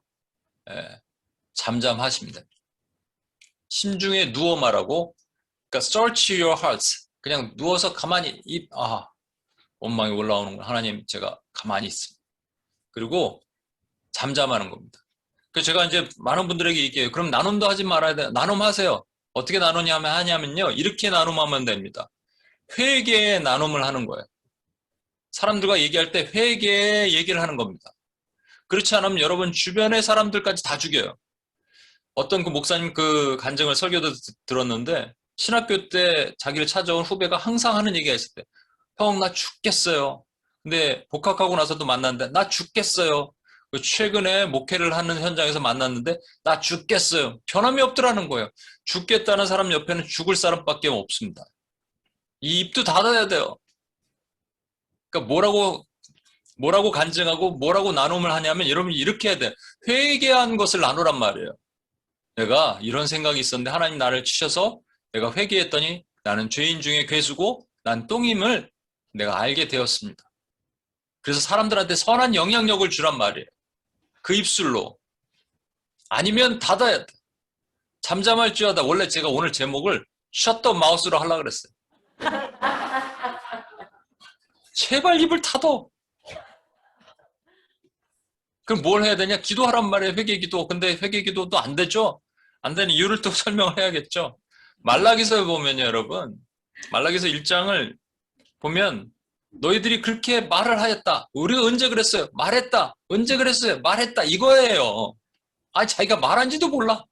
잠잠하십니다. 심중에 누워 말하고, 그러니까 search your hearts. 그냥 누워서 가만히 원망이 올라오는 거 하나님 제가 가만히 있습니다. 그리고 잠잠하는 겁니다. 그래서 제가 이제 많은 분들에게 얘기해요. 그럼 나눔도 하지 말아야 돼요. 나눔하세요. 어떻게 하냐면요. 이렇게 나눔하면 됩니다. 회개의 나눔을 하는 거예요. 사람들과 얘기할 때 회개의 얘기를 하는 겁니다. 그렇지 않으면 여러분 주변의 사람들까지 다 죽여요. 어떤 그 목사님 그 간증을 설교도 들었는데 신학교 때 자기를 찾아온 후배가 항상 하는 얘기가 있을 때 형, 나 죽겠어요. 근데 복학하고 나서도 만났는데 나 죽겠어요. 최근에 목회를 하는 현장에서 만났는데 나 죽겠어요. 변함이 없더라는 거예요. 죽겠다는 사람 옆에는 죽을 사람밖에 없습니다. 이 입도 닫아야 돼요. 그러니까 뭐라고 간증하고 뭐라고 나눔을 하냐면 여러분 이렇게 해야 돼요. 회개한 것을 나누란 말이에요. 내가 이런 생각이 있었는데 하나님 나를 치셔서 내가 회개했더니 나는 죄인 중에 괴수고 난 똥임을 내가 알게 되었습니다. 그래서 사람들한테 선한 영향력을 주란 말이에요. 그 입술로. 아니면 닫아야 돼. 잠잠할지어다. 원래 제가 오늘 제목을 셧더 마우스로 하려고 그랬어요. 제발 입을 닫어. 그럼 뭘 해야 되냐? 기도하란 말이에요. 회개기도. 근데 회개기도도 안 되죠? 안 되는 이유를 또 설명을 해야겠죠? 말라기서에 보면요, 여러분. 말라기서 1장을 보면 너희들이 그렇게 말을 하였다. 우리가 언제 그랬어요? 말했다. 언제 그랬어요? 말했다. 이거예요. 자기가 말한지도 몰라.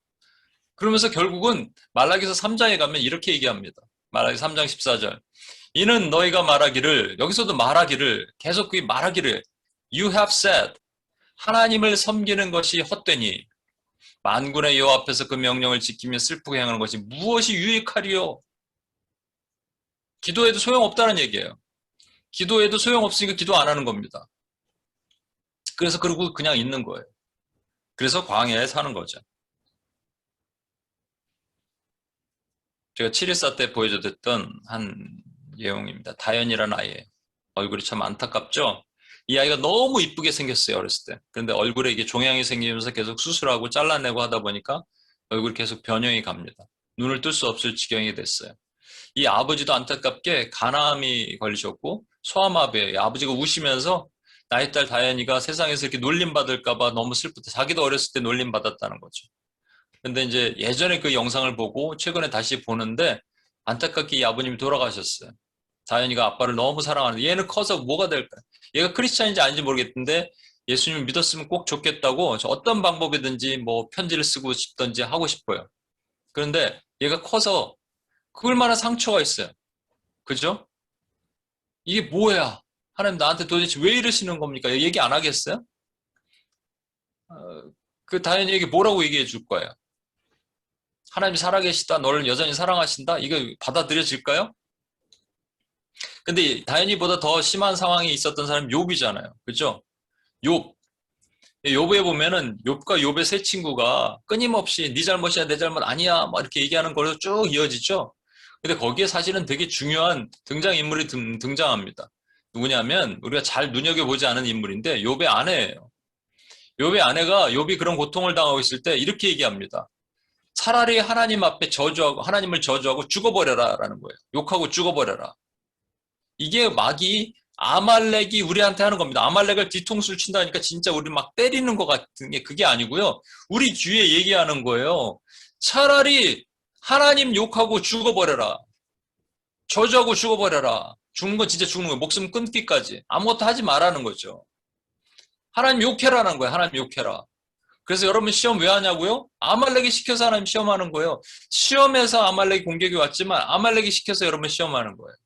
그러면서 결국은 말라기서 3장에 가면 이렇게 얘기합니다. 말라기서 3장 14절. 이는 너희가 말하기를, 여기서도 말하기를, 계속 그 말하기를, You have said, 하나님을 섬기는 것이 헛되니, 만군의 여호와 앞에서 그 명령을 지키며 슬프게 행하는 것이 무엇이 유익하리요? 기도해도 소용없다는 얘기예요. 기도해도 소용없으니까 기도 안 하는 겁니다. 그래서 그러고 그냥 있는 거예요. 그래서 광야에 사는 거죠. 제가 714 때 보여줬던 한 내용입니다. 다현이라는 아이예요. 얼굴이 참 안타깝죠? 이 아이가 너무 이쁘게 생겼어요, 어렸을 때. 그런데 얼굴에 이게 종양이 생기면서 계속 수술하고 잘라내고 하다 보니까 얼굴이 계속 변형이 갑니다. 눈을 뜰 수 없을 지경이 됐어요. 이 아버지도 안타깝게 간암이 걸리셨고 소아마비예요. 아버지가 우시면서 나의 딸 다현이가 세상에서 이렇게 놀림받을까봐 너무 슬프다. 자기도 어렸을 때 놀림받았다는 거죠. 근데 이제 예전에 그 영상을 보고 최근에 다시 보는데 안타깝게 이 아버님이 돌아가셨어요. 다현이가 아빠를 너무 사랑하는데 얘는 커서 뭐가 될까? 얘가 크리스찬인지 아닌지 모르겠는데 예수님을 믿었으면 꼭 좋겠다고 어떤 방법이든지 뭐 편지를 쓰고 싶든지 하고 싶어요. 그런데 얘가 커서 그걸 만한 상처가 있어요. 그죠? 이게 뭐야? 하나님 나한테 도대체 왜 이러시는 겁니까? 얘기 안 하겠어요? 그 다현이에게 뭐라고 얘기해 줄 거예요? 하나님이 살아계시다, 너를 여전히 사랑하신다? 이거 받아들여질까요? 근데 다현이보다 더 심한 상황이 있었던 사람이 욥이잖아요. 그죠? 욥. 욥에 보면은 욥과 욥의 세 친구가 끊임없이 네 잘못이야, 내 잘못 아니야, 막 이렇게 얘기하는 걸로 쭉 이어지죠? 근데 거기에 사실은 되게 중요한 등장인물이 등장합니다. 누구냐면 우리가 잘 눈여겨보지 않은 인물인데 욥의 아내예요. 욥의 아내가 욥이 그런 고통을 당하고 있을 때 이렇게 얘기합니다. 차라리 하나님 앞에 하나님을 저주하고 죽어버려라 라는 거예요. 욕하고 죽어버려라. 이게 마귀 아말렉이 우리한테 하는 겁니다. 아말렉을 뒤통수를 친다니까 진짜 우리 막 때리는 것 같은 게 그게 아니고요. 우리 귀에 얘기하는 거예요. 차라리 하나님 욕하고 죽어버려라. 저주하고 죽어버려라. 죽는 건 진짜 죽는 거예요. 목숨 끊기까지. 아무것도 하지 말라는 거죠. 하나님 욕해라는 거예요. 하나님 욕해라. 그래서 여러분 시험 왜 하냐고요? 아말렉이 시켜서 하나님 시험하는 거예요. 시험에서 아말렉이 공격이 왔지만 아말렉이 시켜서 여러분 시험하는 거예요.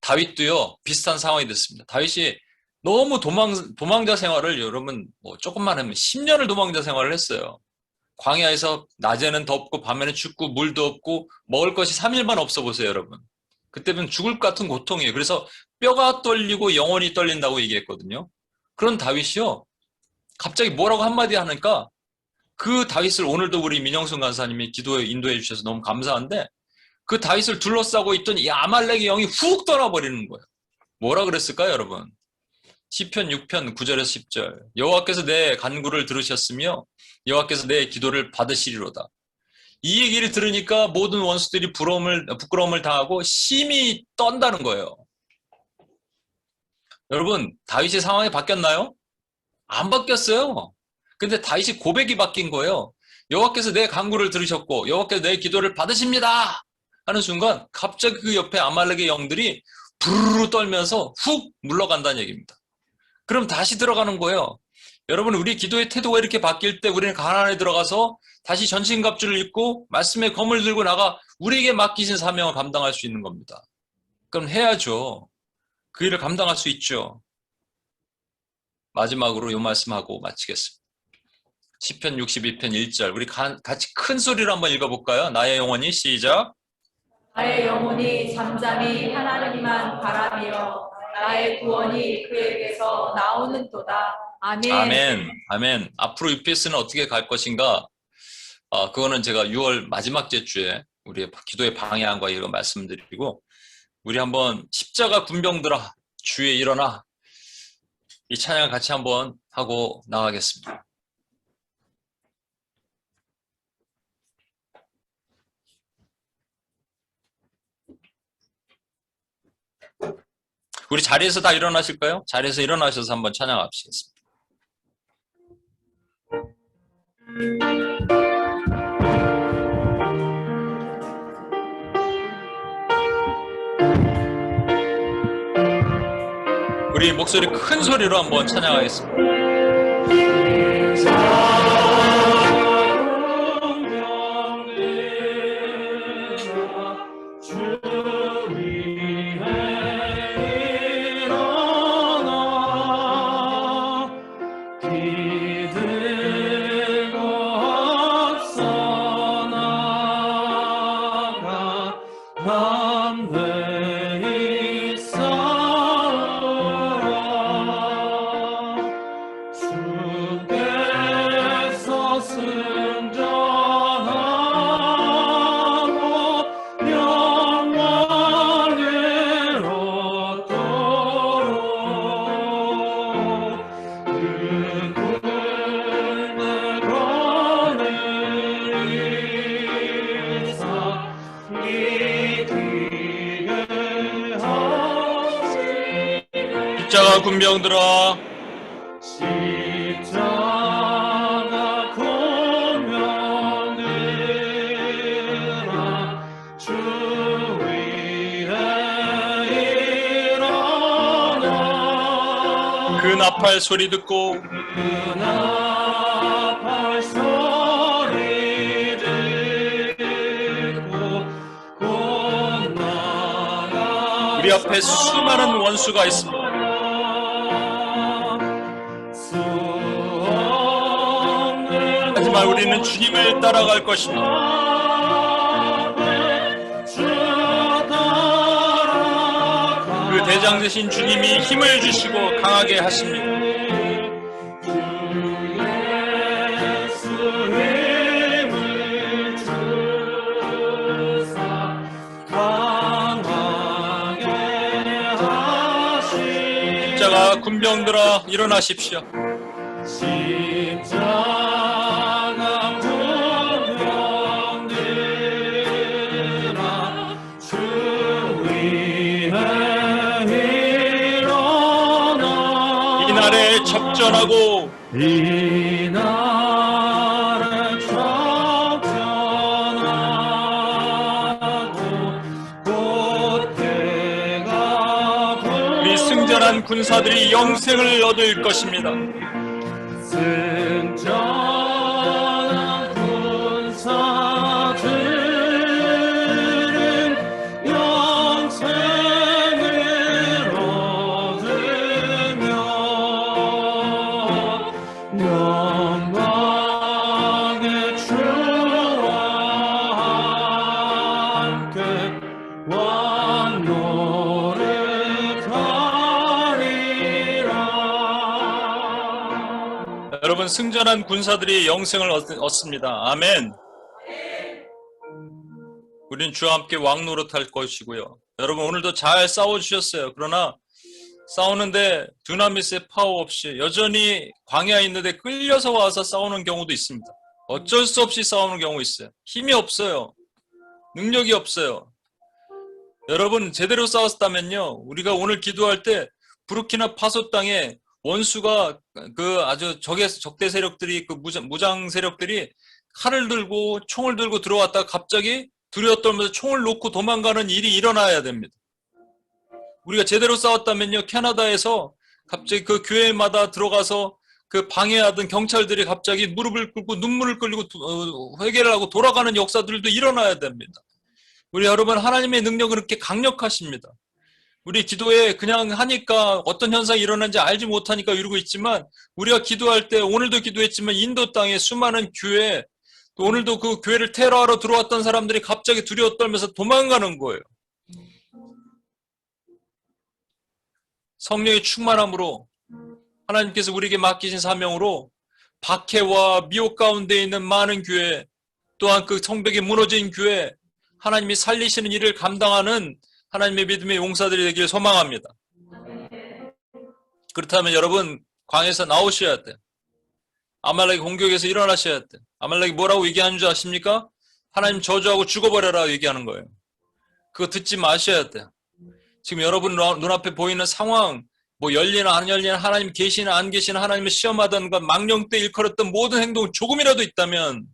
다윗도요, 비슷한 상황이 됐습니다. 다윗이 너무 도망자 생활을 여러분, 조금만 하면 10년을 도망자 생활을 했어요. 광야에서 낮에는 덥고 밤에는 춥고 물도 없고 먹을 것이 3일만 없어 보세요, 여러분. 그때는 죽을 것 같은 고통이에요. 그래서 뼈가 떨리고 영혼이 떨린다고 얘기했거든요. 그런 다윗이요, 갑자기 뭐라고 한마디 하니까 그 다윗을 오늘도 우리 민영순 간사님이 기도에 인도해 주셔서 너무 감사한데 그 다윗을 둘러싸고 있던 이 아말렉의 영이 훅 떠나버리는 거예요. 뭐라 그랬을까요, 여러분? 시편 6편 9절에서 10절. 여호와께서 내 간구를 들으셨으며 여호와께서 내 기도를 받으시리로다. 이 얘기를 들으니까 모든 원수들이 부끄러움을 당하고 심히 떤다는 거예요. 여러분, 다윗의 상황이 바뀌었나요? 안 바뀌었어요. 근데 다윗이 고백이 바뀐 거예요. 여호와께서 내 간구를 들으셨고 여호와께서 내 기도를 받으십니다 하는 순간 갑자기 그 옆에 아말렉의 영들이 부르르 떨면서 훅 물러간다는 얘기입니다. 그럼 다시 들어가는 거예요. 여러분, 우리 기도의 태도가 이렇게 바뀔 때 우리는 가나안에 들어가서 다시 전신갑주를 입고 말씀의 검을 들고 나가 우리에게 맡기신 사명을 감당할 수 있는 겁니다. 그럼 해야죠. 그 일을 감당할 수 있죠. 마지막으로 이 말씀하고 마치겠습니다. 시편 62편 1절, 우리 같이 큰 소리로 한번 읽어볼까요? 나의 영혼이, 시작. 나의 영혼이 잠잠히 하나님만 바라며 나의 구원이 그에게서 나오는도다. 아멘. 아멘. 아멘. 앞으로 UPS는 어떻게 갈 것인가? 그거는 제가 6월 마지막 주에 우리의 기도의 방향과 이런 말씀드리고, 우리 한번 십자가 군병들아 주에 일어나, 이 찬양 같이 한번 하고 나가겠습니다. 우리 자리에서 다 일어나실까요? 자리에서 일어나셔서 한번 찬양하시겠습니다. 우리 목소리 큰 소리로 한번 찬양하겠습니다. 십자가 군병들아 십자가 군병들아 주 위에 일어나 그 나팔 소리 듣고 그 나팔 소리 듣고 곧 나가 우리 앞에 수많은 원수가 있습니다. 하지만 우리는 주님을 따라갈 것입니다. 그 대장 되신 주님이 힘을 주시고 강하게 하십니다. 십자가 군병들아 일어나십시오. 십자가 군병들아 주 위에 일어나 이날에 접전하고 이날에 접전하고 군사들이 영생을 얻을 것입니다. 승전한 군사들은 영생을 얻으며 영광의 주와 함께 왕노릇하리라. 여러분, 승전한 군사들이 영생을 얻습니다. 아멘. 우린 주와 함께 왕노릇할 것이고요. 여러분, 오늘도 잘 싸워주셨어요. 그러나 싸우는데 두나미스의 파워 없이 여전히 광야에 있는데 끌려서 와서 싸우는 경우도 있습니다. 어쩔 수 없이 싸우는 경우 있어요. 힘이 없어요. 능력이 없어요. 여러분, 제대로 싸웠다면요, 우리가 오늘 기도할 때 부르키나 파소 땅에 원수가 그 아주 적대 세력들이, 그 무장 세력들이 칼을 들고 총을 들고 들어왔다가 갑자기 두려워 떨면서 총을 놓고 도망가는 일이 일어나야 됩니다. 우리가 제대로 싸웠다면요, 캐나다에서 갑자기 그 교회마다 들어가서 그 방해하던 경찰들이 갑자기 무릎을 꿇고 눈물을 끌리고 회개를 하고 돌아가는 역사들도 일어나야 됩니다. 우리 여러분, 하나님의 능력은 그렇게 강력하십니다. 우리 기도에 그냥 하니까 어떤 현상이 일어나는지 알지 못하니까 이러고 있지만, 우리가 기도할 때, 오늘도 기도했지만 인도 땅에 수많은 교회, 또 오늘도 그 교회를 테러하러 들어왔던 사람들이 갑자기 두려워 떨면서 도망가는 거예요. 성령의 충만함으로 하나님께서 우리에게 맡기신 사명으로 박해와 미혹 가운데 있는 많은 교회, 또한 그 성벽이 무너진 교회, 하나님이 살리시는 일을 감당하는 하나님의 믿음의 용사들이 되기를 소망합니다. 그렇다면 여러분, 광야에서 나오셔야 돼요. 아말렉 공격에서 일어나셔야 돼요. 아말렉이 뭐라고 얘기하는 줄 아십니까? 하나님 저주하고 죽어버려라 얘기하는 거예요. 그거 듣지 마셔야 돼요. 지금 여러분 눈앞에 보이는 상황, 뭐 열리나 안 열리나, 하나님 계시나 안 계시나, 하나님을 시험하던 것, 망령 때 일컬었던 모든 행동은 조금이라도 있다면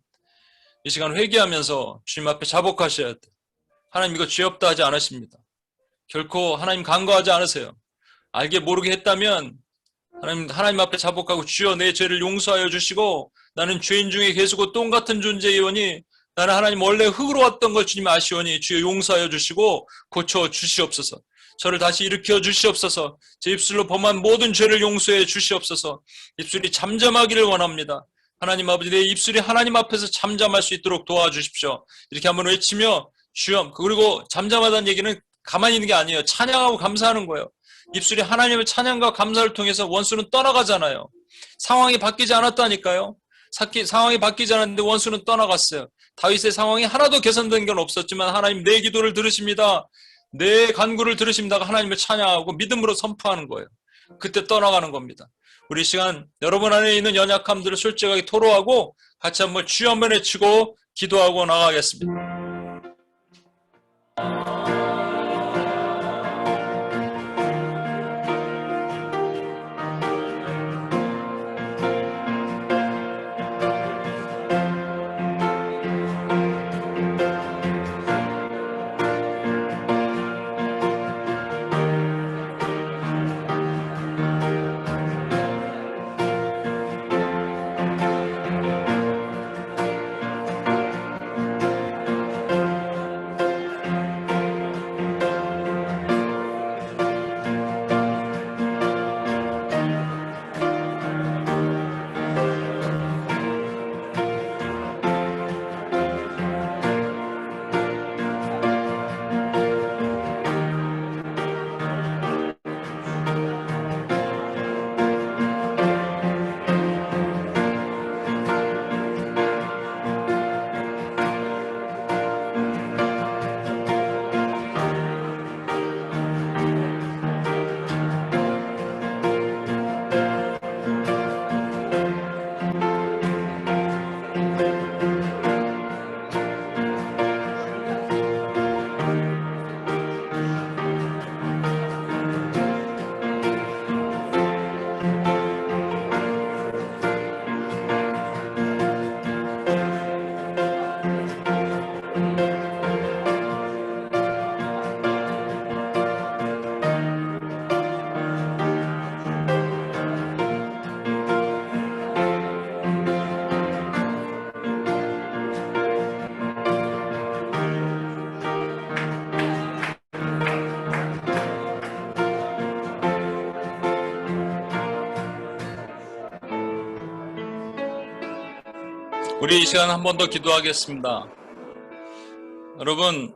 이 시간 회개하면서 주님 앞에 자복하셔야 돼요. 하나님 이거 죄 없다 하지 않으십니다. 결코 하나님 간과하지 않으세요. 알게 모르게 했다면 하나님 앞에 자복하고, 주여 내 죄를 용서하여 주시고 나는 죄인 중에 계수고 똥 같은 존재이오니 나는 하나님 원래 흙으로 왔던 걸 주님 아시오니 주여 용서하여 주시고 고쳐 주시옵소서. 저를 다시 일으켜 주시옵소서. 제 입술로 범한 모든 죄를 용서해 주시옵소서. 입술이 잠잠하기를 원합니다. 하나님 아버지, 내 입술이 하나님 앞에서 잠잠할 수 있도록 도와주십시오. 이렇게 한번 외치며 주여, 그리고 잠잠하다는 얘기는 가만히 있는 게 아니에요. 찬양하고 감사하는 거예요. 입술이 하나님의 찬양과 감사를 통해서 원수는 떠나가잖아요. 상황이 바뀌지 않았다니까요. 상황이 바뀌지 않았는데 원수는 떠나갔어요. 다윗의 상황이 하나도 개선된 건 없었지만 하나님 내 기도를 들으십니다. 내 간구를 들으십니다가 하나님을 찬양하고 믿음으로 선포하는 거예요. 그때 떠나가는 겁니다. 우리 시간 여러분 안에 있는 연약함들을 솔직하게 토로하고 같이 한번 주여 한번 외치고 기도하고 나가겠습니다. 우리 이 시간 한 번 더 기도하겠습니다. 여러분,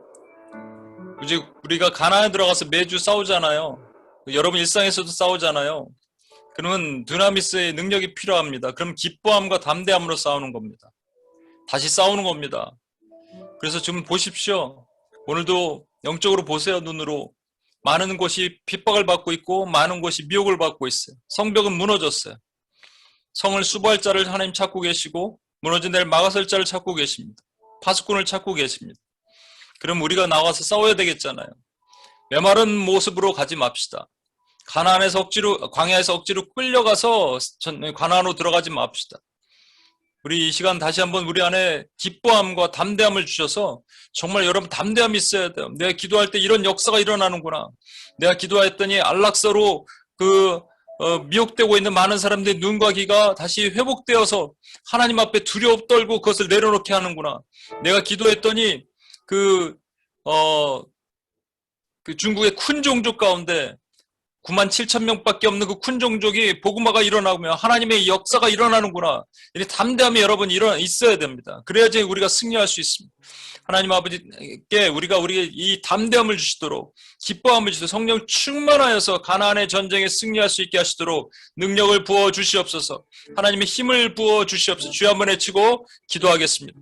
이제 우리가 가나안에 들어가서 매주 싸우잖아요. 여러분 일상에서도 싸우잖아요. 그러면 두나미스의 능력이 필요합니다. 그럼 기뻐함과 담대함으로 싸우는 겁니다. 다시 싸우는 겁니다. 그래서 지금 보십시오. 오늘도 영적으로 보세요. 눈으로. 많은 곳이 핍박을 받고 있고 많은 곳이 미혹을 받고 있어요. 성벽은 무너졌어요. 성을 수보할 자를 하나님 찾고 계시고 무너진 데를 막아설 자를 찾고 계십니다. 파수꾼을 찾고 계십니다. 그럼 우리가 나와서 싸워야 되겠잖아요. 메마른 모습으로 가지 맙시다. 가나안에서 억지로, 광야에서 억지로 끌려가서 가나안으로 들어가지 맙시다. 우리 이 시간 다시 한번 우리 안에 기뻐함과 담대함을 주셔서 정말 여러분 담대함이 있어야 돼요. 내가 기도할 때 이런 역사가 일어나는구나. 내가 기도했더니 안락사로 미혹되고 있는 많은 사람들의 눈과 귀가 다시 회복되어서 하나님 앞에 두려움 떨고 그것을 내려놓게 하는구나. 내가 기도했더니 그 중국의 쿤 종족 가운데 9만 7천 명밖에 없는 그 쿤 종족이 복음화가 일어나면 하나님의 역사가 일어나는구나. 이 담대함이 여러분 있어야 됩니다. 그래야지 우리가 승리할 수 있습니다. 하나님 아버지께 우리가 이 담대함을 주시도록 기뻐함을 주시도록 성령 충만하여서 가나안의 전쟁에 승리할 수 있게 하시도록 능력을 부어 주시옵소서. 하나님의 힘을 부어 주시옵소서. 주여 한번 외치고 기도하겠습니다.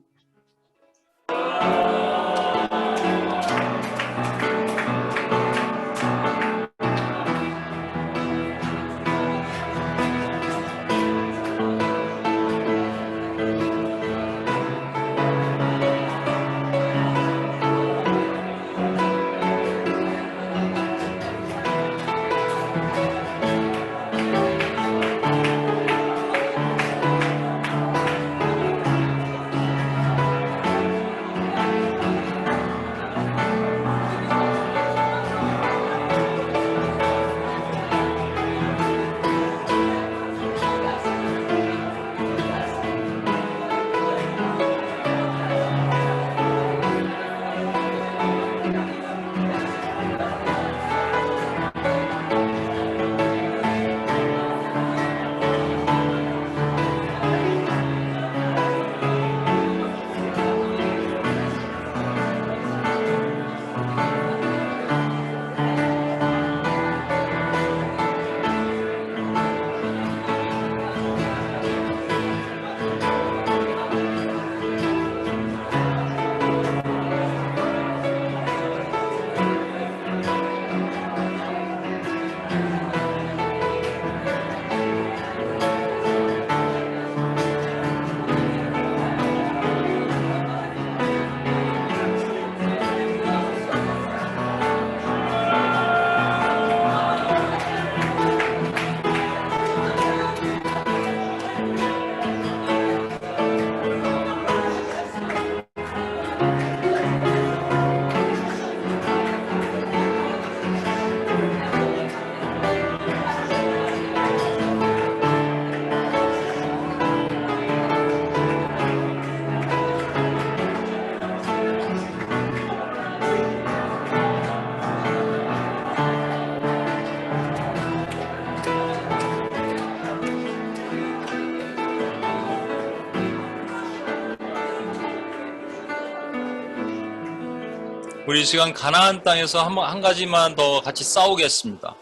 우리 이 시간 가나안 땅에서 한 가지만 더 같이 싸우겠습니다.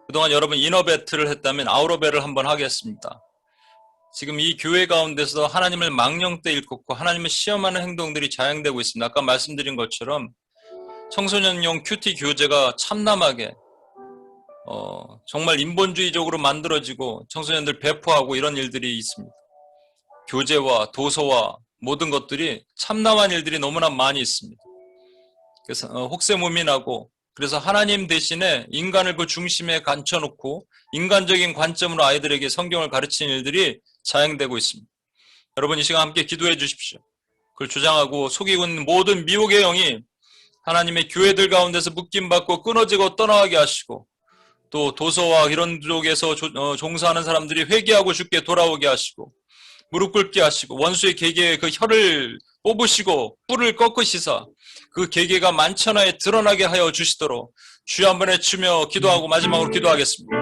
그동안 여러분 이너 배틀을 했다면 아우러 배를 한번 하겠습니다. 지금 이 교회 가운데서 하나님을 망령 때 일컫고 하나님을 시험하는 행동들이 자행되고 있습니다. 아까 말씀드린 것처럼 청소년용 큐티 교재가 참남하게 정말 인본주의적으로 만들어지고 청소년들 배포하고 이런 일들이 있습니다. 교재와 도서와 모든 것들이 참남한 일들이 너무나 많이 있습니다. 그래서 혹세무민하고 그래서 하나님 대신에 인간을 그 중심에 감춰놓고 인간적인 관점으로 아이들에게 성경을 가르치는 일들이 자행되고 있습니다. 여러분 이 시간 함께 기도해 주십시오. 그걸 주장하고 속이고 있는 모든 미혹의 영이 하나님의 교회들 가운데서 묶임받고 끊어지고 떠나가게 하시고 또 도서와 이런 쪽에서 종사하는 사람들이 회개하고 주께 돌아오게 하시고 무릎 꿇게 하시고 원수의 계계에 그 혀를 뽑으시고 뿔을 꺾으시사 그 계계가 만천하에 드러나게 하여 주시도록 주여 한번 외치며 기도하고 마지막으로 기도하겠습니다.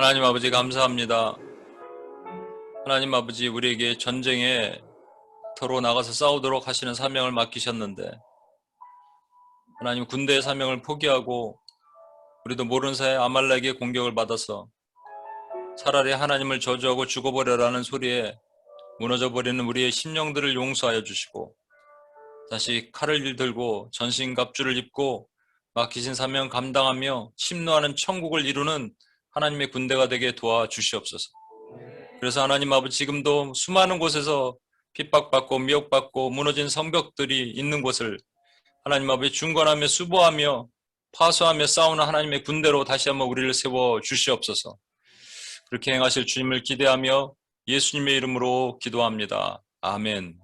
하나님 아버지 감사합니다. 하나님 아버지 우리에게 전쟁에 터로 나가서 싸우도록 하시는 사명을 맡기셨는데 하나님 군대의 사명을 포기하고 우리도 모르는 사이에 아말렉의 공격을 받아서 차라리 하나님을 저주하고 죽어버려라는 소리에 무너져버리는 우리의 심령들을 용서하여 주시고 다시 칼을 들고 전신갑주를 입고 맡기신 사명 감당하며 침노하는 천국을 이루는 하나님의 군대가 되게 도와주시옵소서. 그래서 하나님 아버지 지금도 수많은 곳에서 핍박받고 미혹받고 무너진 성벽들이 있는 곳을 하나님 아버지 중건하며 수보하며 파수하며 싸우는 하나님의 군대로 다시 한번 우리를 세워 주시옵소서. 그렇게 행하실 주님을 기대하며 예수님의 이름으로 기도합니다. 아멘.